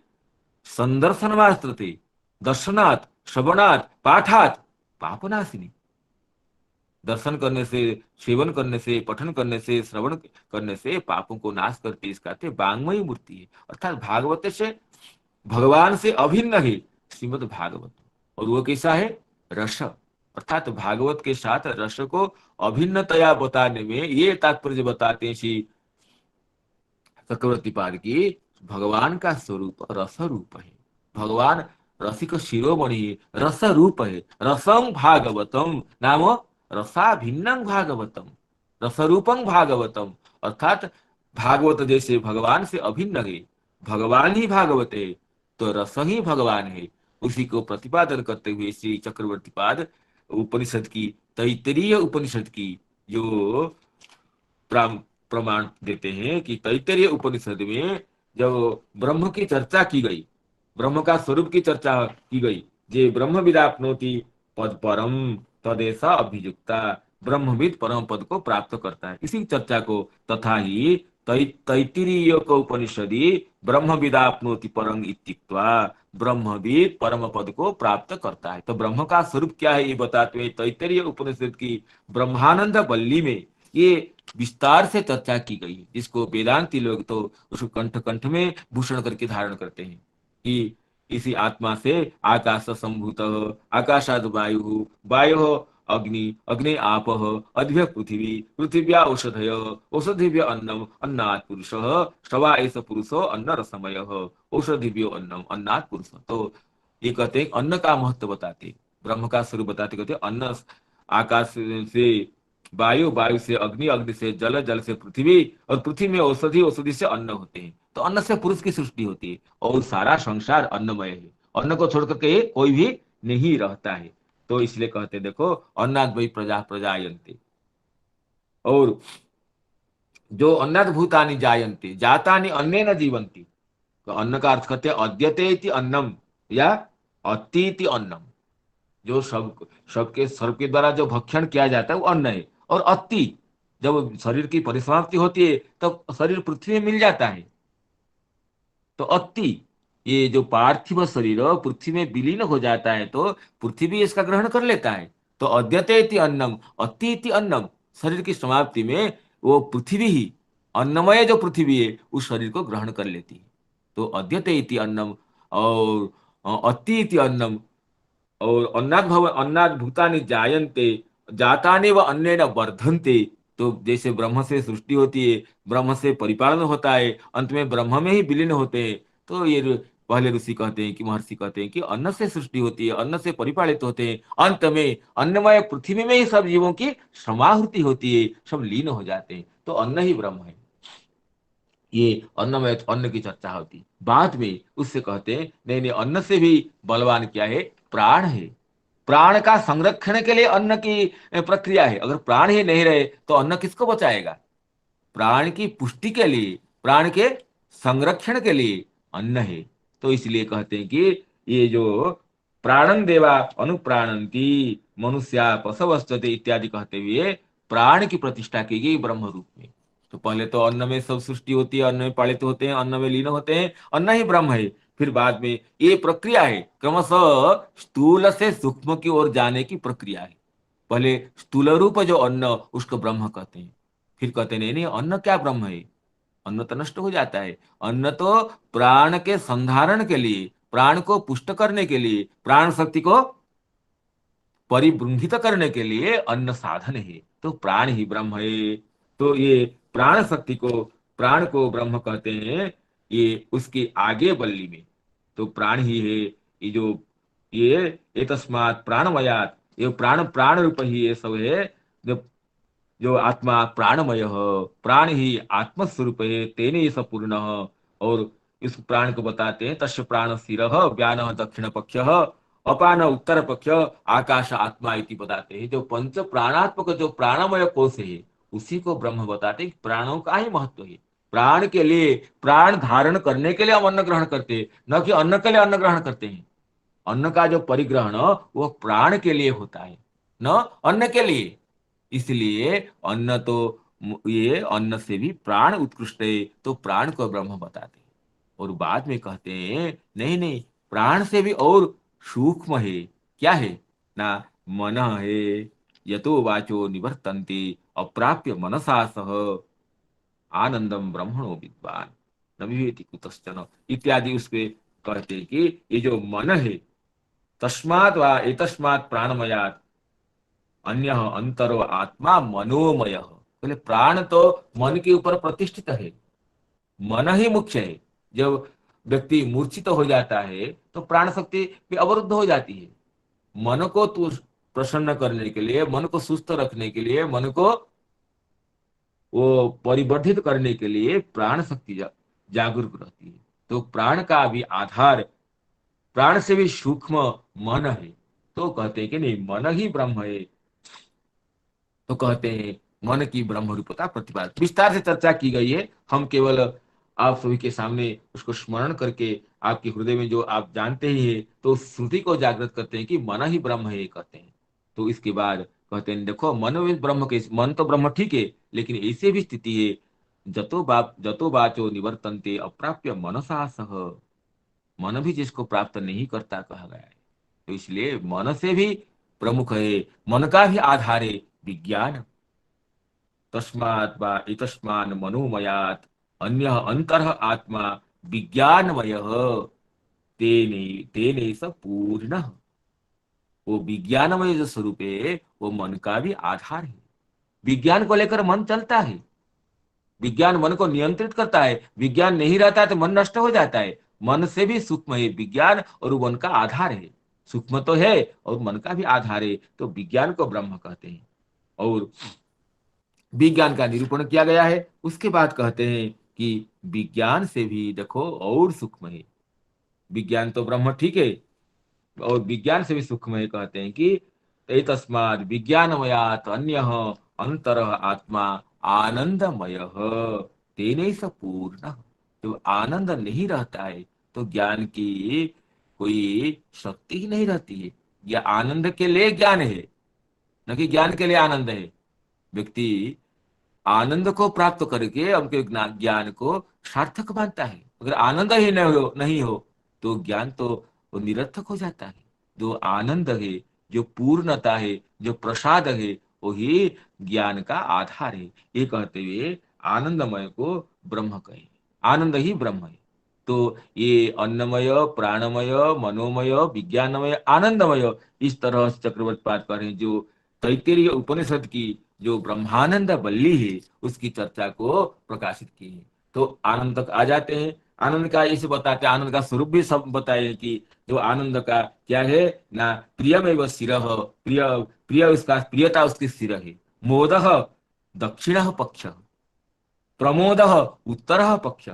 संदर्शन मात्र थे, दर्शनात् श्रवणात् पाठात् पापनाशिनी। दर्शन करने से, सेवन करने से, पठन करने से, श्रवण करने से पापों को नाश करती इसका वांगमयी मूर्ति है। अर्थात भागवत से भगवान से अभिन्न है श्रीमद् भागवत। और वो कैसा है? रस। अर्थात भागवत के साथ रस को अभिन्नतया बताने में ये तात्पर्य बताते हैं श्री चक्रवर्ती पाद की, भगवान का स्वरूप रस रूप है। भगवान रसिक शिरोमणि रस रूप है। रसं भागवतम नाम रसा भिन्नं भागवतम, रस रूपं भागवतम, अर्थात भागवत जैसे भगवान से अभिन्न है, भगवान ही भागवत है, तो रस ही भगवान है। उसी को प्रतिपादन करते हुए श्री चक्रवर्ती पाद उपनिषद की, तैत्तिरीय उपनिषद की जो प्रमाण देते हैं कि तैत्तिरीय उपनिषद में जब ब्रह्म की चर्चा की गई, ब्रह्म का स्वरूप की चर्चा की गई, जे ब्रह्म विदाप्नोति पद परम तदेसा अभियुक्ता, ब्रह्मविद परम पद को प्राप्त करता है, इसी चर्चा को तथा ही तैत्तिरीय को उपनिषदि ब्रह्म विदाप्नोति परम इत्युक्त्वा, ब्रह्मविद परम पद को प्राप्त करता है। तो ब्रह्म का स्वरूप क्या है ये बताते हुए तैत्तिरीय उपनिषद की ब्रह्मानंद वल्ली में ये विस्तार से चर्चा की गई, जिसको वेदांती लोग तो उसको कंठ कंठ में भूषण करके धारण करते हैं कि इसी आत्मा से आकाश संभूत, आकाशाद वायु, वायु अग्नि, अग्नि आप, अद्भ्य पृथ्वी, पृथिव्या औषधय, औषधिभ्य अन्नम, अन्नात् पुरुष, श्रवा एष पुरुषो अन्न रसमय, औषधिभ्यो अन्नम, अन्नात् पुरुष। तो ये कहते हैं अन्न का महत्व बताते, ब्रह्म का स्वरूप बताते, कहते अन्न आकाश से वायु, वायु से अग्नि, अग्नि से जल, जल से पृथ्वी, और पृथ्वी में औषधि, औषधि से अन्न होते हैं। तो अन्न से पुरुष की सृष्टि होती है और सारा संसार अन्नमय है, अन्न को छोड़ करके कोई भी नहीं रहता है। तो इसलिए कहते देखो अन्नाद वही प्रजा प्रजायन्ते, और जो अन्नाद भूतानि जायन्ते जातानि अन्नेन जीवन्ति। तो अन्न का अर्थ करते अद्यते इति अन्नम या अति इति अन्नम, जो सबके द्वारा जो भक्षण किया जाता है वो अन्न है। और अति, जब शरीर की परिसमाप्ति होती है तब शरीर पृथ्वी में मिल जाता है, तो अति, ये जो पार्थिव शरीर पृथ्वी में विलीन हो जाता है तो पृथ्वी भी इसका ग्रहण कर लेता है। तो अद्यते इति अन्नम, अति इति अन्नम, शरीर की समाप्ति में वो पृथ्वी ही, अन्नमय जो पृथ्वी है उस शरीर को ग्रहण कर लेती है। तो अद्यते इति अन्नम और अति इति अन्नम, और अन्नाद भूतानि जायन्ते जातानि व अन्येन वर्धन्ते। तो जैसे ब्रह्म से सृष्टि होती है, ब्रह्म से परिपालन होता है, अंत में ब्रह्म में ही विलीन होते हैं। तो ये पहले ऋषि कहते हैं कि महर्षि कहते हैं कि अन्न से सृष्टि होती है, अन्न से परिपालित होते हैं, अंत में अन्नमय पृथ्वी में ही सब जीवों की समाहुति होती है, सब लीन हो जाते हैं। तो अन्न ही ब्रह्म है। ये अन्नमय, अन्न की चर्चा होती, बाद में उससे कहते हैं नहीं नहीं, अन्न से भी बलवान क्या है, प्राण है। प्राण का संरक्षण के लिए अन्न की प्रक्रिया है। अगर प्राण ही नहीं रहे तो अन्न किसको बचाएगा? प्राण की पुष्टि के लिए, प्राण के संरक्षण के लिए अन्न है। तो इसलिए कहते हैं कि ये जो प्राणं देवा अनुप्राणंती मनुष्या पशवस्तते इत्यादि कहते हुए प्राण की प्रतिष्ठा की गई ब्रह्म रूप में। तो पहले तो अन्न में सब सृष्टि होती है, अन्न में पालित होते हैं, अन्न में लीन होते हैं, अन्न ही ब्रह्म है। फिर बाद में ये प्रक्रिया है, क्रमशः स्थूल से सूक्ष्म की ओर जाने की प्रक्रिया है। पहले स्थूल रूप जो अन्न उसको ब्रह्म कहते हैं, फिर कहते नहीं नहीं अन्न क्या ब्रह्म है, अन्न तो नष्ट हो जाता है। अन्न तो प्राण के संधारण के लिए, प्राण को पुष्ट करने के लिए, प्राण शक्ति को परिबृंहित करने के लिए अन्न साधन है। तो प्राण ही ब्रह्म है। तो ये प्राण शक्ति को, प्राण को ब्रह्म कहते हैं। ये उसके आगे बल्ली में तो प्राण ही है। ये जो ये तस्मात् प्राणमयात्, ये प्राण प्राण रूप ही ये सब है। जो जो आत्मा प्राणमय है, प्राण ही आत्मस्वरूप है, तेने ये सब पूर्ण। और इस प्राण को बताते हैं तस्य प्राण स्थिर व्यान दक्षिण पक्ष अपान उत्तर पक्ष आकाश आत्मा इति बताते हैं। जो पंच प्राणात्मक जो प्राणमय कोश है उसी को ब्रह्म बताते हैं। प्राणों का ही महत्व है। प्राण के लिए, प्राण धारण करने के लिए हम अन्न ग्रहण करते हैं, न कि अन्न के लिए अन्न ग्रहण करते हैं। अन्न का जो परिग्रहण वो प्राण के लिए होता है, न अन्न के लिए। इसलिए अन्न तो, ये अन्न से भी प्राण उत्कृष्ट है, तो प्राण को ब्रह्म बताते हैं। और बाद में कहते हैं नहीं नहीं, प्राण से भी और सूक्ष्म है। क्या है ना, मन है। यतो वाचो निवर्तन्ते अप्राप्य मनसा सह आनंदम ब्रह्मणो विद्वान न विवेति कुतश्चन इत्यादि। उसके कहते हैं कि ये जो मन है, तस्मात् वा एतस्मात् प्राणमयात् अन्य अंतरो आत्मा मनोमय। बोले प्राण तो मन के ऊपर प्रतिष्ठित है, मन ही मुख्य है। जब व्यक्ति मूर्छित हो जाता है तो प्राण शक्ति भी अवरुद्ध हो जाती है। मन को तू प्रसन्न करने के लिए, मन को सुस्त रखने के लिए, मन को वो परिवर्धित करने के लिए प्राण शक्ति जागरूक रहती है। तो प्राण का भी आधार, प्राण से भी सूक्ष्म मन है। तो कहते हैं कि नहीं, मन ही ब्रह्म है। तो कहते हैं मन की ब्रह्म रूपता प्रतिपादित, विस्तार से चर्चा की गई है। हम केवल आप सभी के सामने उसको स्मरण करके आपके हृदय में जो आप जानते ही है तो उस श्रुति को जागृत करते हैं कि मन ही ब्रह्म है, कहते हैं। तो इसके बाद कहते हैं देखो, मन में ब्रह्म के, मन तो ब्रह्म ठीक है, लेकिन ऐसे भी स्थिति है, जतो बाचो निवर्तन्ते अप्राप्य मनसा सह, मन भी जिसको प्राप्त नहीं करता कहा गया है। तो इसलिए मन से भी प्रमुख है, मन का भी आधार है विज्ञान। तस्मात् वा इतस्मान् मनोमयात् अन्यः अंतरः आत्मा विज्ञानमयः तेने तेने स पूर्ण। वो विज्ञानमय जो स्वरूप है वो मन का भी आधार है। विज्ञान को लेकर मन चलता है, विज्ञान मन को नियंत्रित करता है। विज्ञान नहीं रहता है तो मन नष्ट हो जाता है। मन से भी सूक्ष्म है विज्ञान और वो मन का आधार है। सूक्ष्म तो है और मन का भी आधार है, तो विज्ञान को ब्रह्म कहते हैं। और विज्ञान का निरूपण किया गया है। उसके बाद कहते हैं कि विज्ञान से भी देखो और सूक्ष्म है। विज्ञान तो ब्रह्म ठीक है, और विज्ञान से भी सूक्ष्म है। कहते हैं कि तस्माद् विज्ञानमयात् अन्यः अंतरः आत्मा आनंदमयः तेने स पूर्ण। जब आनंद नहीं रहता है तो ज्ञान की कोई शक्ति ही नहीं रहती है। यह आनंद के लिए ज्ञान है, न कि ज्ञान के लिए आनंद है। व्यक्ति आनंद को प्राप्त करके उनके ज्ञान को सार्थक मानता है। अगर आनंद ही नहीं हो तो ज्ञान तो वो निरर्थक हो जाता है। जो आनंद है, जो पूर्णता है, जो प्रसाद है, वही ज्ञान का आधार है। ये कहते हुए आनंदमय को ब्रह्म कहे, आनंद ही ब्रह्म है। तो ये अन्नमय, प्राणमय, मनोमय, विज्ञानमय, आनंदमय, इस तरह से चक्रवर्ती पाद कर रहे हैं। जो तैत्तिरीय उपनिषद की जो ब्रह्मानंद वल्ली है उसकी चर्चा को प्रकाशित की है। तो आनंद तक आ जाते हैं। आनंद का इसे बताते हैं, आनंद का स्वरूप भी सब बताए कि जो आनंद का क्या है ना, प्रियमेव शिरः, प्रिय प्रिय उसका प्रियता उसकी सिर है। मोदः दक्षिण पक्ष, प्रमोद उत्तर पक्ष,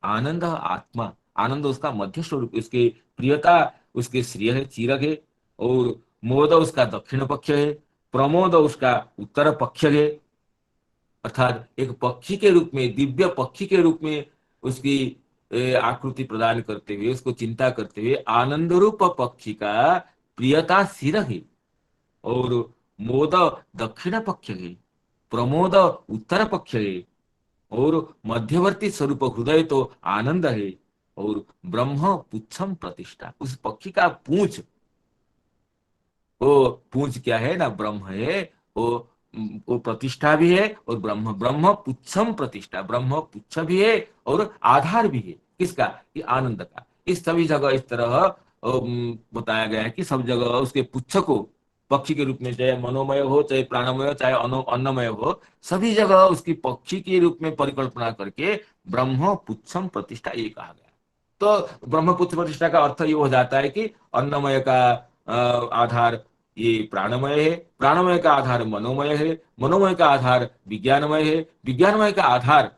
आनंद आत्मा, आनंद उसका मध्य स्वरूप, उसके प्रियता उसके श्रेय है, चीरक है। और मोद उसका दक्षिण पक्ष है, प्रमोद उसका उत्तर पक्ष है। अर्थात एक पक्षी के रूप में, दिव्य पक्षी के रूप में उसकी आकृति प्रदान करते हुए, उसको चिंता करते हुए, आनंद रूप पक्षी का प्रियता सिर है, और मोद दक्षिण पक्ष है, प्रमोद उत्तर पक्ष है, और मध्यवर्ती स्वरूप हृदय तो आनंद है। और ब्रह्म पुच्छम प्रतिष्ठा, उस पक्षी का पूंछ, वो पूंछ क्या है ना, ब्रह्म है। वो प्रतिष्ठा भी है, और ब्रह्म, ब्रह्म पुच्छम प्रतिष्ठा, ब्रह्म पुच्छ भी है और आधार भी है। किसका? कि आनंद का। इस सभी जगह इस तरह बताया गया है कि सब जगह उसके पुच्छ को पक्षी के रूप में, चाहे मनोमय हो, चाहे प्राणमय हो, चाहे अन्नमय हो, सभी जगह उसकी पक्षी के रूप में परिकल्पना करके ब्रह्म पुच्छम प्रतिष्ठा ये कहा गया। तो ब्रह्म पुच्छ प्रतिष्ठा का अर्थ ये हो जाता है कि अन्नमय का आधार ये प्राणमय है, प्राणमय का आधार मनोमय है, मनोमय का आधार विज्ञानमय है, विज्ञानमय का आधार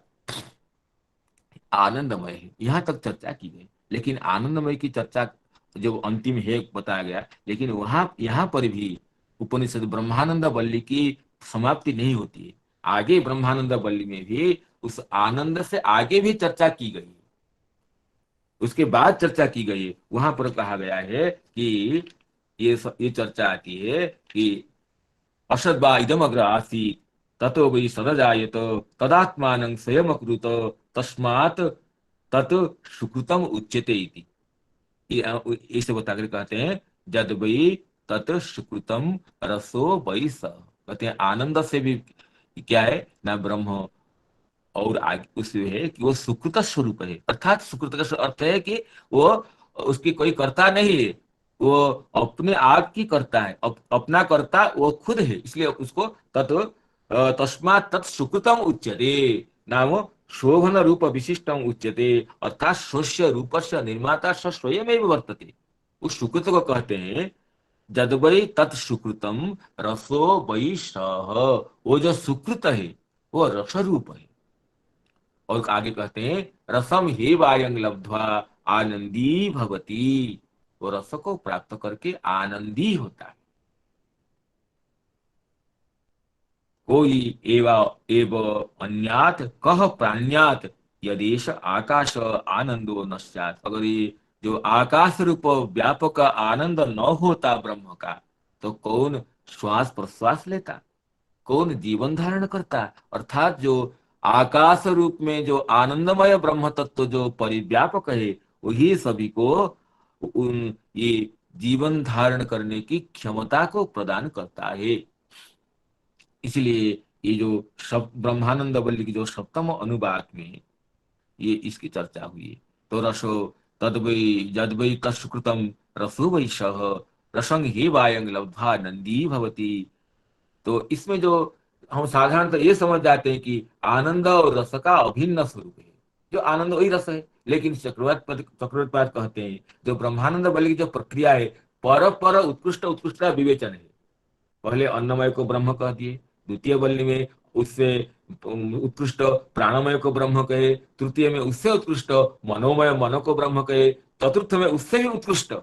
आनंदमय है। यहां तक चर्चा की गई। लेकिन आनंदमय की चर्चा जो अंतिम है बताया गया, लेकिन वहां यहां पर भी उपनिषद ब्रह्मानंद वल्ली की समाप्ति नहीं होती है। आगे ब्रह्मानंद वल्ली में भी उस आनंद से आगे भी चर्चा की गई है, उसके बाद चर्चा की गई है। वहां पर कहा गया है कि ये चर्चा आती है कि असद्वा इदमग्र आसीत् ततो वै सदजायत तदात्मानं स्वयमकृत तस्मात् तत् सुकृतम उच्यते इति। इसे बताकर कहते हैं जद वै तत् सुकृतम रसो वै स। कहते हैं आनंद से भी क्या है ना, ब्रह्म। और आगे उसमें है कि वो सुकृत स्वरूप है। अर्थात सुकृत का अर्थ है कि वो उसकी कोई कर्ता नहीं है, वो अपने आप की करता है, अपना कर्ता वो खुद है। इसलिए उसको तत् तस्मात् तत् सुकृतम उच्यते, नाम शोभन रूप विशिष्टम उच्यते, अर्थात स्वस्य रूपस्य निर्माता स स्वयमेव वर्तते। उस सुकृत को कहते हैं जद वै तत् सुकृतम रसो वै सह। वो जो सुकृत है वो रस रूप है। और आगे कहते हैं रसम हे वायं लब्ध्वा आनंदी भवती। वो रस को प्राप्त करके आनंदी होता है। कोई एवा एव अन्यात कह प्राण्यात यदेश आकाश आनंदो न स्यात्। अगर ये जो आकाश रूप व्यापक आनंद न होता ब्रह्म का, तो कौन श्वास प्रश्वास लेता, कौन जीवन धारण करता। अर्थात जो आकाश रूप में जो आनंदमय ब्रह्म तत्व जो परिव्यापक है, वही सभी को ये जीवन धारण करने की क्षमता को प्रदान करता है। इसलिए ये जो ब्रह्मानंद वल्ली की जो सप्तम अनुवाक में ये इसकी चर्चा हुई। तो रसो तद वै जद वै तत्सुकृतम रसो वै सह रसंग हे वायंग लब्ध्वा नंदी भवती। तो इसमें जो हम साधारणतः ये समझ जाते हैं कि आनंद और रस का अभिन्न स्वरूप है, जो आनंद वही रस है। लेकिन चक्रवर्तीपाद कहते हैं जो ब्रह्मानंद बलि की जो प्रक्रिया है, पर पर उत्कृष्ट उत्कृष्ट का विवेचन है। पहले अन्नमय को ब्रह्म कह दिए, द्वितीय बल्ली में उससे उत्कृष्ट प्राणमय को ब्रह्म कहे, तृतीय में उससे उत्कृष्ट मनोमय मनो को ब्रह्म कहे, चतुर्थ में उससे भी उत्कृष्ट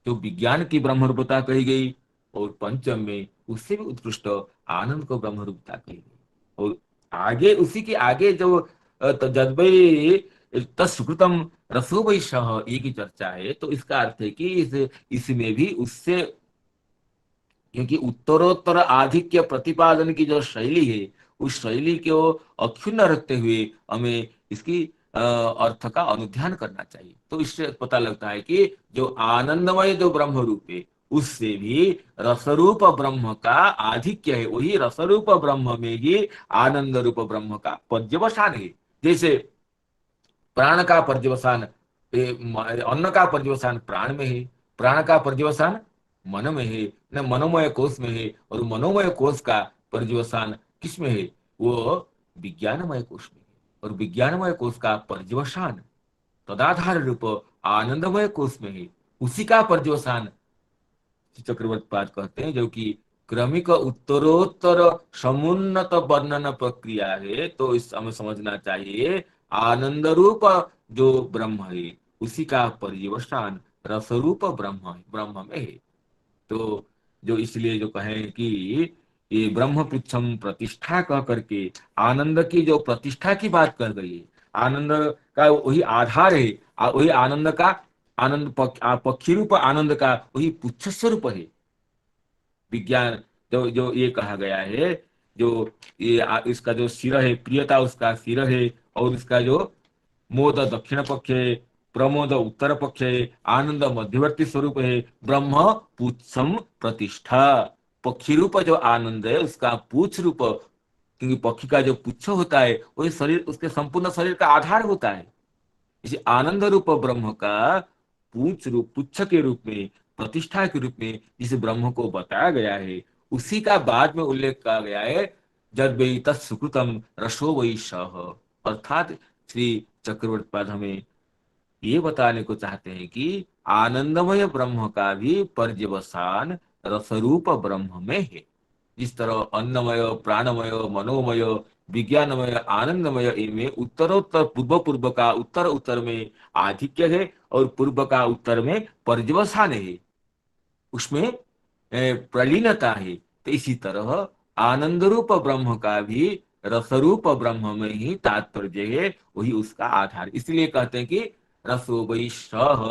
जो विज्ञान की ब्रह्म रूपता कही गई, और पंचम में उससे भी उत्कृष्ट आनंद को ब्रह्म रूपता कही गई। और आगे उसी के आगे जो जज्बे तत्सुकृतम रसो वै सह ये की चर्चा है। तो इसका अर्थ है कि इसमें भी उससे, क्योंकि उत्तरोत्तर आधिक्य प्रतिपादन की जो शैली है, उस शैली को अक्षुण्ण रखते हुए हमें इसकी अर्थ का अनुध्यान करना चाहिए। तो इससे पता लगता है कि जो आनंदमय जो ब्रह्म रूप है, उससे भी रसरूप ब्रह्म का आधिक्य है। वही रसरूप ब्रह्म में ही आनंद रूप ब्रह्म का पर्यवसान है। जैसे प्राण का पर्यवसान, अन्न का पर्यवसान प्राण में है, प्राण का पर्यवसान मन में है, न मनोमय कोष में है, और मनोमय कोष का पर्यवसान किस में है, वो विज्ञानमय कोष में है। और विज्ञानमय कोष का पर्यवसान तदाधार रूप आनंदमय कोष में है। उसी का पर्यवसान चक्रवर्ती पाद कहते हैं, जो कि क्रमिक उत्तरोत्तर समुन्नत वर्णन प्रक्रिया है। तो इस हमें समझना चाहिए आनंद रूप जो ब्रह्म है, उसी का पर्यवसान रसरूप ब्रह्म में है। तो जो इसलिए जो कहें कि ये ब्रह्म पृच्छम प्रतिष्ठा कह करके आनंद की जो प्रतिष्ठा की बात कर गई है, आनंद का वही आधार है, वही आनंद का पक्षी रूप आनंद का वही पुच्छ स्वरूप है। विज्ञान जो जो ये कहा गया है, जो ये इसका जो सिर है, प्रियता उसका सिर है, और इसका जो मोद दक्षिण पक्ष है, प्रमोद उत्तर पक्ष है, आनंद मध्यवर्ती स्वरूप है, ब्रह्म पुच्छम प्रतिष्ठा। पक्षी रूप जो आनंद है उसका पुच्छ रूप, क्योंकि पक्षी का जो पुच्छ होता है वही शरीर, उसके संपूर्ण शरीर का आधार होता है। इसे आनंद रूप ब्रह्म का पूछ रूप, पुच्छ के रूप में, प्रतिष्ठा के रूप में जिस ब्रह्म को बताया गया है, उसी का बाद में उल्लेख किया गया है जद वै तत्सुकृतम रसो वै सह। अर्थात श्री चक्रवर्ती पाद हमें ये बताने को चाहते हैं कि आनंदमय ब्रह्म का भी पर्यवसान रसरूप ब्रह्म में है। जिस तरह अन्नमय प्राणमय मनोमय विज्ञानमय आनंदमय इनमें उत्तरोत्तर पूर्व पूर्व का उत्तर उत्तर में आधिक्य है, और पूर्व का उत्तर में पर्यवसान है, उसमें प्रलीनता है। तो इसी तरह आनंद रूप ब्रह्म का भी रसरूप ब्रह्म में ही तात्पर्य है, वही उसका आधार। इसलिए कहते हैं कि रसो वै सह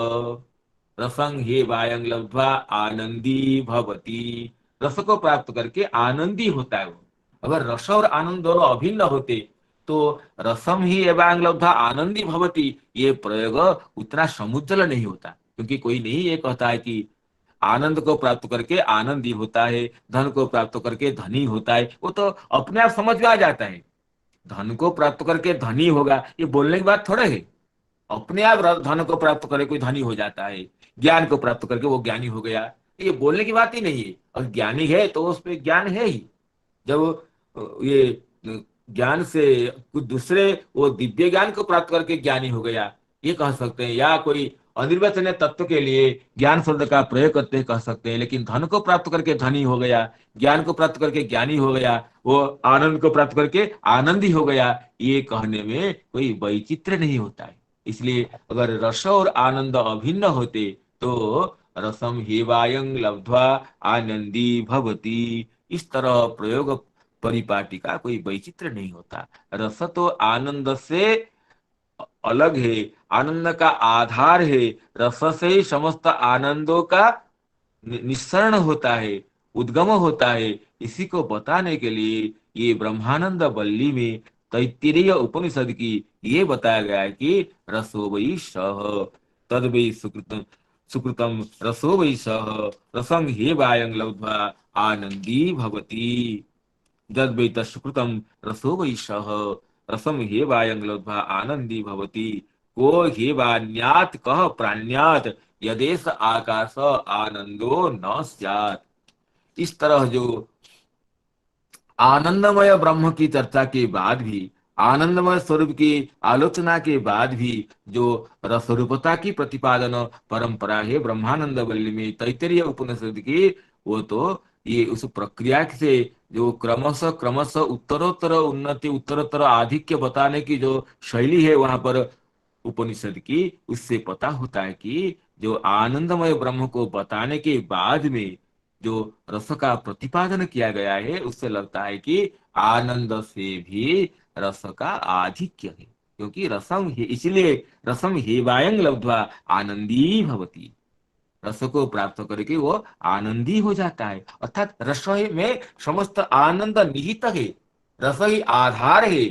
रसंग हे वायंग लब्ध्वा आनंदी भवती। रस को प्राप्त करके आनंदी होता है वो। अगर रस और आनंद दोनों अभिन्न होते तो रसम ही एवांग लब्ध्वा आनंदी भवती ये प्रयोग उतना समुज्जल नहीं होता। क्योंकि कोई नहीं ये कहता है कि आनंद को प्राप्त करके आनंदी होता है, धन को प्राप्त करके धनी होता है। वो तो अपने आप समझ में आ जाता है, धन को प्राप्त करके धनी होगा ये बोलने की बात थोड़ा है। अपने आप धन को प्राप्त करके कोई धनी हो जाता है, ज्ञान को प्राप्त करके वो ज्ञानी हो गया, ये बोलने की बात ही नहीं है। और ज्ञानी है तो उस पर ज्ञान है ही। जब ये ज्ञान से कुछ दूसरे वो दिव्य ज्ञान को प्राप्त करके ज्ञानी हो गया, ये कह सकते हैं। या कोई अनिर्वचनीय तत्व के लिए ज्ञान शब्द का प्रयोग करते हैं, कह सकते हैं। लेकिन धन को प्राप्त करके धनी हो गया, ज्ञान को प्राप्त करके ज्ञानी हो गया, वो आनंद को प्राप्त करके आनंदी हो गया, ये कहने में कोई वैचित्र नहीं होता है। इसलिए अगर रस और आनंद अभिन्न होते तो रसम हेवायं लब्ध्वा आनंदी भवती, इस तरह प्रयोग परिपाटी का कोई वैचित्र नहीं होता। रस तो आनंद से अलग है, आनंद का आधार है। रस से ही समस्त आनंदों का निस्सरण होता है, उद्गम होता है। इसी को बताने के लिए ये ब्रह्मानंद वल्ली में तैत्तिरीय उपनिषद की ये बताया गया है कि रसो वै सह तद वै सुकृतम सुकृतम रसो वै सह रसं हे वायं लब्ध्वा आनंदी भवति। जद वै तत्सुकृतं रसो वै सः रसं हेवायं लब्ध्वा आनंदी भवति। को हेवान्यात् कः प्राण्यात् यदेष आकाश आनंदो न स्यात्। इस तरह जो आनंदमय ब्रह्म की चर्चा के बाद भी, आनंदमय स्वरूप की आलोचना के बाद भी, जो रसरूपता की प्रतिपादन परंपरा है ब्रह्मानंद वल्ली में तैत्तिरीय उपनिषद की, वो तो ये उस प्रक्रिया से जो क्रमशः क्रमशः उत्तरोत्तर उन्नति, उत्तरोत्तर आधिक्य बताने की जो शैली है वहां पर उपनिषद की, उससे पता होता है कि जो आनंदमय ब्रह्म को बताने के बाद में जो रस का प्रतिपादन किया गया है, उससे लगता है कि आनंद से भी रस का आधिक्य है। क्योंकि रसम ही, इसलिए रसम हेवायं लब्ध्वा आनंदी भवति, रस को प्राप्त करके वो आनंदी हो जाता है। अर्थात रस में समस्त आनंद निहित है, रस ही आधार है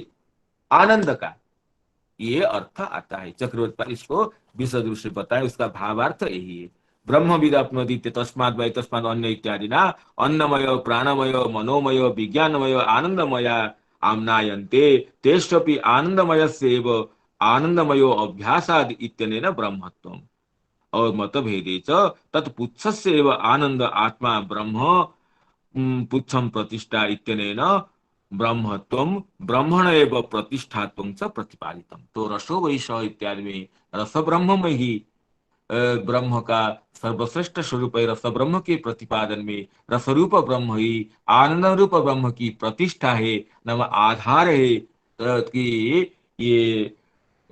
आनंद का, ये अर्थ आता है। चक्रवर्ती पाल इसको विशद रूप से बताए, उसका भावार्थ यही है। ब्रह्मविद अपनोति तस्मात् वै तस्मात् अन्य इत्यादि ना अन्नमय प्राणमय मनोमय विज्ञानमय आनंदमय आम्नायन्ते तेष्वपि आनंदमयस्यैव आनंदमयो अभ्यासाद् इत्यनेन ब्रह्मत्वम्। और मतभेदे च तत्पुच्छस्य एव आनंद आत्मा ब्रह्म पुच्छम प्रतिष्ठा इत्यनेन ब्रह्मत्वम ब्रह्मण एव प्रतिष्ठात्वं च प्रतिपादितम। तो रसो वै स इत्यादि में रस ब्रह्म में ही ब्रह्म का सर्वश्रेष्ठ स्वरूप है। रस ब्रह्म के प्रतिपादन में रसरूप ब्रह्म ही आनंद रूप ब्रह्म की प्रतिष्ठा है, नव आधार है। कि ये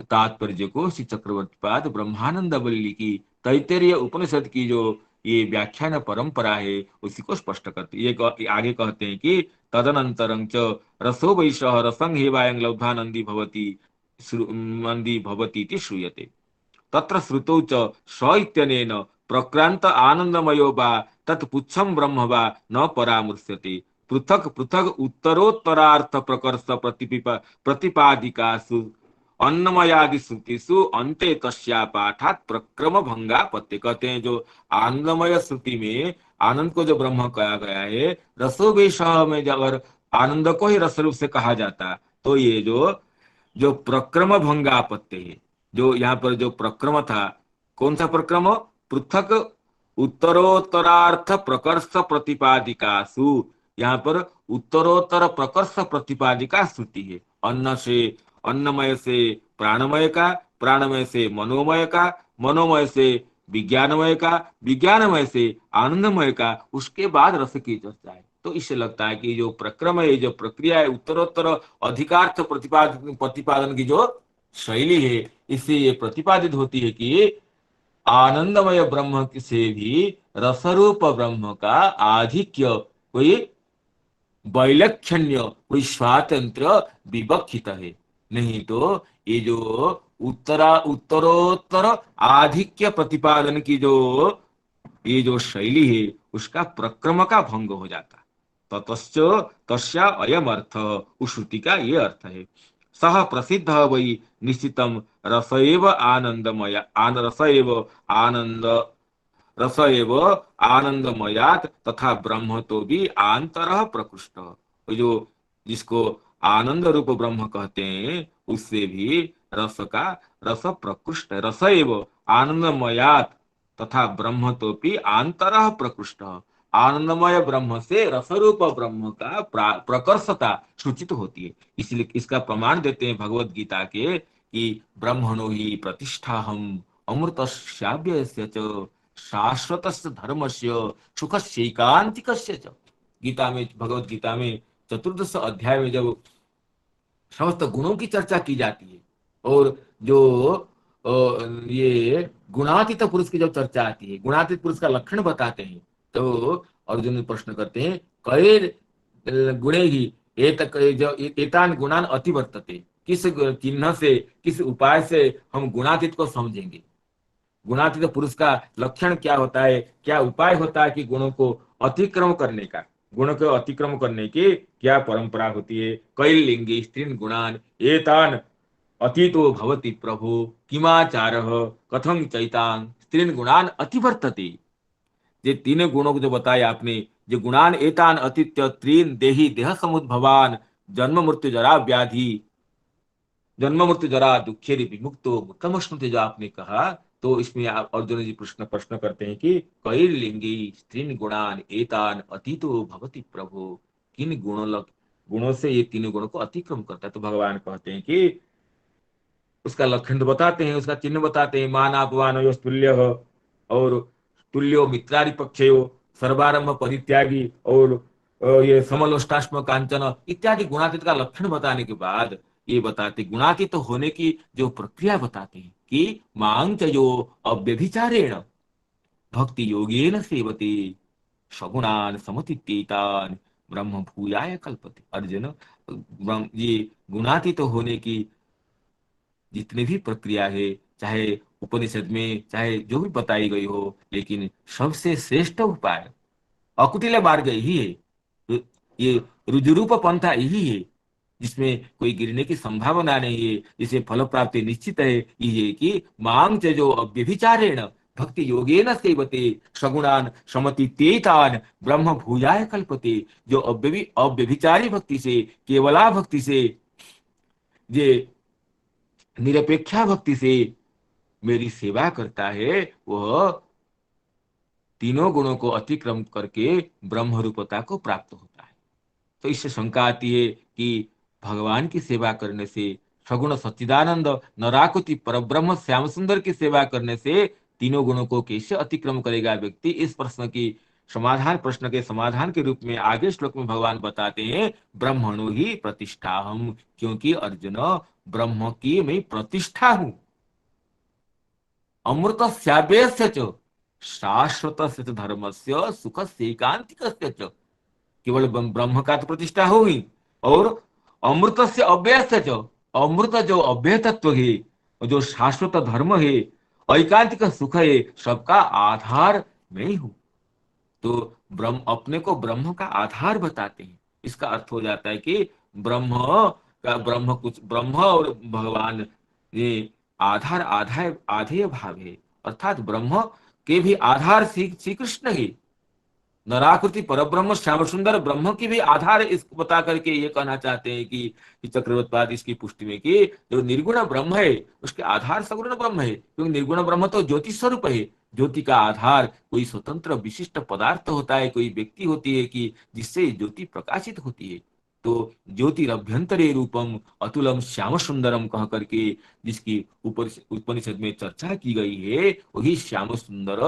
तात्पर्य को श्री चक्रवर्ती पाद ब्रह्मानंद वल्ली की तैत्तिरीय उपनिषद की जो ये व्याख्यान परंपरा है उसी को स्पष्ट करते ये आगे कहते हैं कि तदनंतरं च रसो वैश्रः रसं हेवायं लब्ध्वा नंदी भवति नंदी भवति इति श्रूयते। तत्र श्रुतौ च स इत्यनेन प्रक्रांत आनंदमयो वा तत्पुच्छं ब्रह्म वा न परामृश्यते। पृथक पृथक उत्तरोत्तरार्थ प्रकर्ष प्रतिपादिकासु अन्नमयादि श्रुतिषु अन्ते तस्या पाठात प्रक्रम भंगापत्ति। कहते हैं जो आनंदमय श्रुति में आनंद को जो ब्रह्म कहा गया है, रसो वेश में जब अगर आनंद को ही रस रूप से कहा जाता तो ये जो जो प्रक्रम भंगापत्ति है, जो यहाँ पर जो प्रक्रम था, कौन सा प्रक्रम? पृथक उत्तरोत्तरार्थ प्रकर्ष प्रतिपादिकासु, यहाँ पर उत्तरोत्तर प्रकर्ष प्रतिपादिका श्रुति है। अन्न से अन्नमय से प्राणमय का, प्राणमय से मनोमय का, मनोमय से विज्ञानमय का, विज्ञानमय से आनंदमय का, उसके बाद रस की चर्चा है। तो इससे लगता है कि जो प्रक्रम है, जो प्रक्रिया है, उत्तरोत्तर अधिकार्थ प्रतिपादन की जो शैली है, इससे ये प्रतिपादित होती है कि आनंदमय ब्रह्म से भी रसरूप ब्रह्म का आधिक्य, कोई वैलक्षण्य, कोई स्वातंत्र विवक्षित है। नहीं तो ये जो उत्तरोत्तर आधिक्य प्रतिपादन की जो ये जो शैली है, उसका प्रक्रम का भंग हो जाता। ततश्च तस्या अयम अर्थ, उस श्रुति का ये अर्थ है। सह प्रसिद्ध वै निश्चितम रसएव आनंदमय रसएव आनंद रसएव आनंदमयात तथा ब्रह्म तो भी आंतर प्रकृष्ट। जो जिसको आनंद रूप ब्रह्म कहते हैं, उससे भी रस का रस प्रकृष्ट, रसएव आनंदमयात तथा ब्रह्म तो भी आंतर प्रकृष्ट। आनंदमय ब्रह्म से रसरूप ब्रह्म का प्रकर्षता सूचित होती है। इसलिए इसका प्रमाण देते हैं भगवत गीता के कि ब्रह्मणो ही प्रतिष्ठा हम अमृत च शाश्वत धर्मस्य सुखस्यैकांतिक गीता में, भगवत गीता में चतुर्दश अध्याय में जब समस्त गुणों की चर्चा की जाती है और जो ये गुणातीत पुरुष की जब चर्चा आती है, गुणातीत पुरुष का लक्षण बताते हैं, तो अर्जुन प्रश्न करते हैं कई गुणे ही एतान गुणान अतिवर्तते, किस चिन्ह से, किस उपाय से हम गुणातीत को समझेंगे। गुणातीत पुरुष का लक्षण क्या होता है, क्या उपाय होता है कि गुणों को अतिक्रम करने का, गुणों को अतिक्रम करने की क्या परंपरा होती है। कई लिंगी स्त्रीन गुणान एतान अतीतो भवति प्रभु किमाचार कथम चैतान स्त्रीन गुणान अतिवर्तते। ये तीन गुणों को जो बताया आपने, जो गुणान एतान अतीत्य त्रीन देही देह समुद्भवान जन्म मृत्यु जरा व्याधि, जन्म मृत्यु जरा दुखे विमुक्तो मुक्तमश्नुते जो आपने कहा, तो इसमें आप अर्जुन जी प्रश्न प्रश्न करते हैं कि कई लिंगी स्त्रीन गुणान एतान अतीतो भवति प्रभु, किन गुणों से ये तीनों गुणों को अतिक्रम करता है। तो भगवान कहते हैं कि उसका लक्षण तो बताते हैं, उसका चिन्ह बताते हैं, मान अपमान यो तुल्य हो, और तुल्यो मित्रादि पक्षयो सर्वारंभ परित्यागी, और ये समलोष्टाश्म कांचन इत्यादि गुणातीत का लक्षण बताने के बाद ये बताते, गुणातीत तो होने की जो प्रक्रिया बताते हैं कि मांग जो अव्यभिचारेण भक्ति योगेन सेवते सगुणान समतीतान ब्रह्म भूयाय कल्पते। अर्जुन, ये गुणातीत तो होने की जितने भी प्रक्रिया है, चाहे उपनिषद में चाहे जो भी बताई गई हो, लेकिन सबसे श्रेष्ठ उपाय अकुटिल मार्ग यही है, ये रुजुरूप पंथा यही है, जिसमें कोई गिरने की संभावना नहीं है, जिसमें फल प्राप्ति निश्चित है। ये कि मांग च जो अव्यभिचारेण भक्ति योगेन सेवते सगुणान समति तेतान ब्रह्म भूयाय कल्पते। जो अव्यभिचारी भक्ति से, केवला भक्ति से, ये निरपेक्षा भक्ति से मेरी सेवा करता है, वह तीनों गुणों को अतिक्रम करके ब्रह्म रूपता को प्राप्त होता है। तो इससे शंका आती है कि भगवान की सेवा करने से, सगुण सच्चिदानंद नराकुति परब्रह्म श्याम सुंदर की सेवा करने से तीनों गुणों को कैसे अतिक्रम करेगा व्यक्ति। इस प्रश्न की समाधान, प्रश्न के समाधान के रूप में आगे श्लोक में भगवान बताते हैं ब्रह्मणो ही प्रतिष्ठा हम, क्योंकि अर्जुन ब्रह्म की मैं प्रतिष्ठा हूं। अमृत च शाश्वत धर्म से सुख से एकांतिक, केवल ब्रह्म का तो प्रतिष्ठा हो ही, और अमृत से अव्यय च, अमृत जो अव्यय तत्व है, जो शाश्वत धर्म है, ऐकांतिक सुख है, सबका आधार मैं ही हूं। तो ब्रह्म अपने को ब्रह्म का आधार बताते हैं। इसका अर्थ हो जाता है कि ब्रह्म का, ब्रह्म कुछ, ब्रह्म और भगवान ये आधार आधार आधेय भाव है, अर्थात ब्रह्म के भी आधार श्री कृष्ण है। नराकृति परब्रह्म श्याम सुंदर ब्रह्म की भी आधार इसको बता करके ये कहना चाहते हैं कि चक्रवर्तवाद इसकी पुष्टि में कि जो निर्गुण ब्रह्म है उसके आधार सगुण ब्रह्म है, क्योंकि निर्गुण ब्रह्म तो ज्योति स्वरूप है। ज्योति का आधार कोई स्वतंत्र विशिष्ट पदार्थ होता है, कोई व्यक्ति होती है कि जिससे ज्योति प्रकाशित होती है। तो ज्योतिरभ्यंतरे रूपम अतुलम श्याम सुंदरम कह करके जिसकी उपनिषद में चर्चा की गई है, वही श्याम सुंदर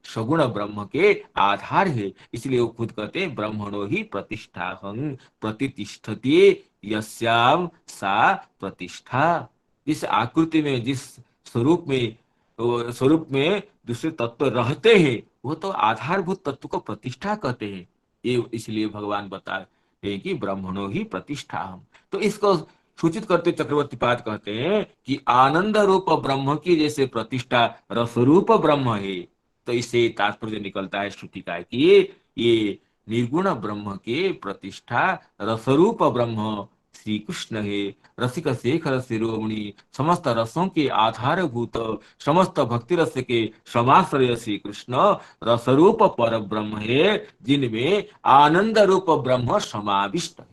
सगुण ब्रह्म के आधार है। इसलिए वो खुद कहते हैं ब्रह्मणो ही प्रतिष्ठाहं प्रतिष्ठते यस्याम सा प्रतिष्ठा। जिस आकृति में, जिस स्वरूप में, स्वरूप में दूसरे तत्व रहते हैं, वो तो आधारभूत तत्व को प्रतिष्ठा कहते हैं। ये इसलिए भगवान बताते हैं कि ब्रह्मणो ही प्रतिष्ठा हम। तो इसको सूचित करते चक्रवर्ती पाद कहते हैं कि आनंद रूप ब्रह्म की जैसे प्रतिष्ठा रसरूप ब्रह्म है। तो इससे तात्पर्य निकलता है श्रुति का कि ये निर्गुण ब्रह्म के प्रतिष्ठा रसरूप ब्रह्म श्री कृष्ण है। रसिक शेखर शिरोमणि समस्त रसों के आधारभूत, समस्त भक्ति रस के समाश्रय श्री कृष्ण रसरूप पर ब्रह्म है, जिनमें आनंद रूप ब्रह्म समाविष्ट है।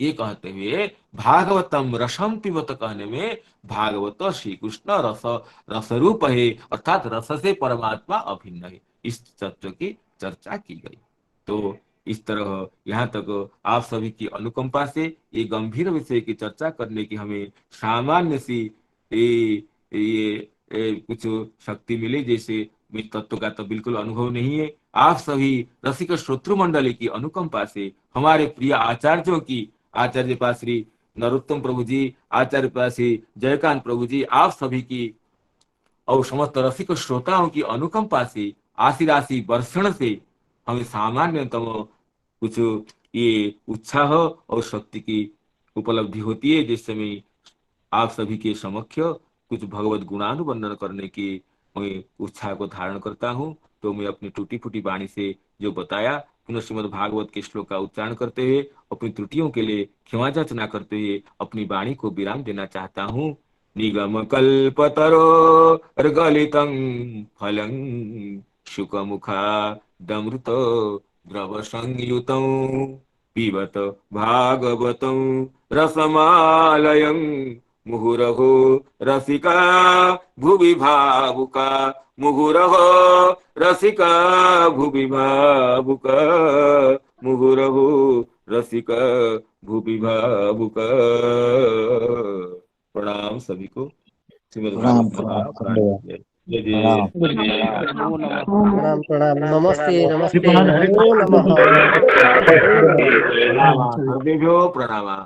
ये कहते हुए भागवतम रसम पिबत कहने में भागवत श्री कृष्ण रस रसरूप है, अर्थात रस से परमात्मा अभिन्न है। इस तत्व की चर्चा की गई। तो इस तरह यहाँ तक आप सभी की अनुकंपा से ये गंभीर विषय की चर्चा करने की हमें सामान्य सी ये कुछ शक्ति मिली। जैसे इस तत्व का तो बिल्कुल अनुभव नहीं है, आप सभी रसिक श्रोतृ मंडली की अनुकंपा से हमारे प्रिय आचार्यों की, आचार्य पास श्री नरोत्तम प्रभु जी, आचार्य पास श्री जयकांत प्रभु जी, आप सभी की और समस्त रसिक श्रोताओं की अनुकंपा से, आशी राशि वर्षण से हमें सामान्यतम कुछ ये उत्साह और शक्ति की उपलब्धि होती है, जिस समय आप सभी के समक्ष कुछ भगवत गुणानुबंधन करने की मैं उत्साह को धारण करता हूँ। तो मैं अपनी टूटी फूटी वाणी से जो बताया, पुनः श्रीमद् भागवत के श्लोक का उच्चारण करते हुए अपनी त्रुटियों के लिए क्षमा याचना करते हुए अपनी वाणी को विराम देना चाहता हूँ। निगम कल्पतरो गलितं फलं शुकमुखादमृत द्रव संयुतं पिबत भागवतं रसमालयं मुहुरहो रसिका भुवि भावुका, मुहुरहो रसिका भुवि भावुका, मुहुरहो रसिका भुवि भावुका। प्रणाम सभी को। श्रीमद् प्रणाम भागवत प्रणाम महापुराण खंडवा। की जय जय प्रणाम। प्रणाम प्रणाम, नमस्ते नमस्ते, प्रणाम। नमो नमः। प्रणाम। सर्वेभ्यो प्रणाम।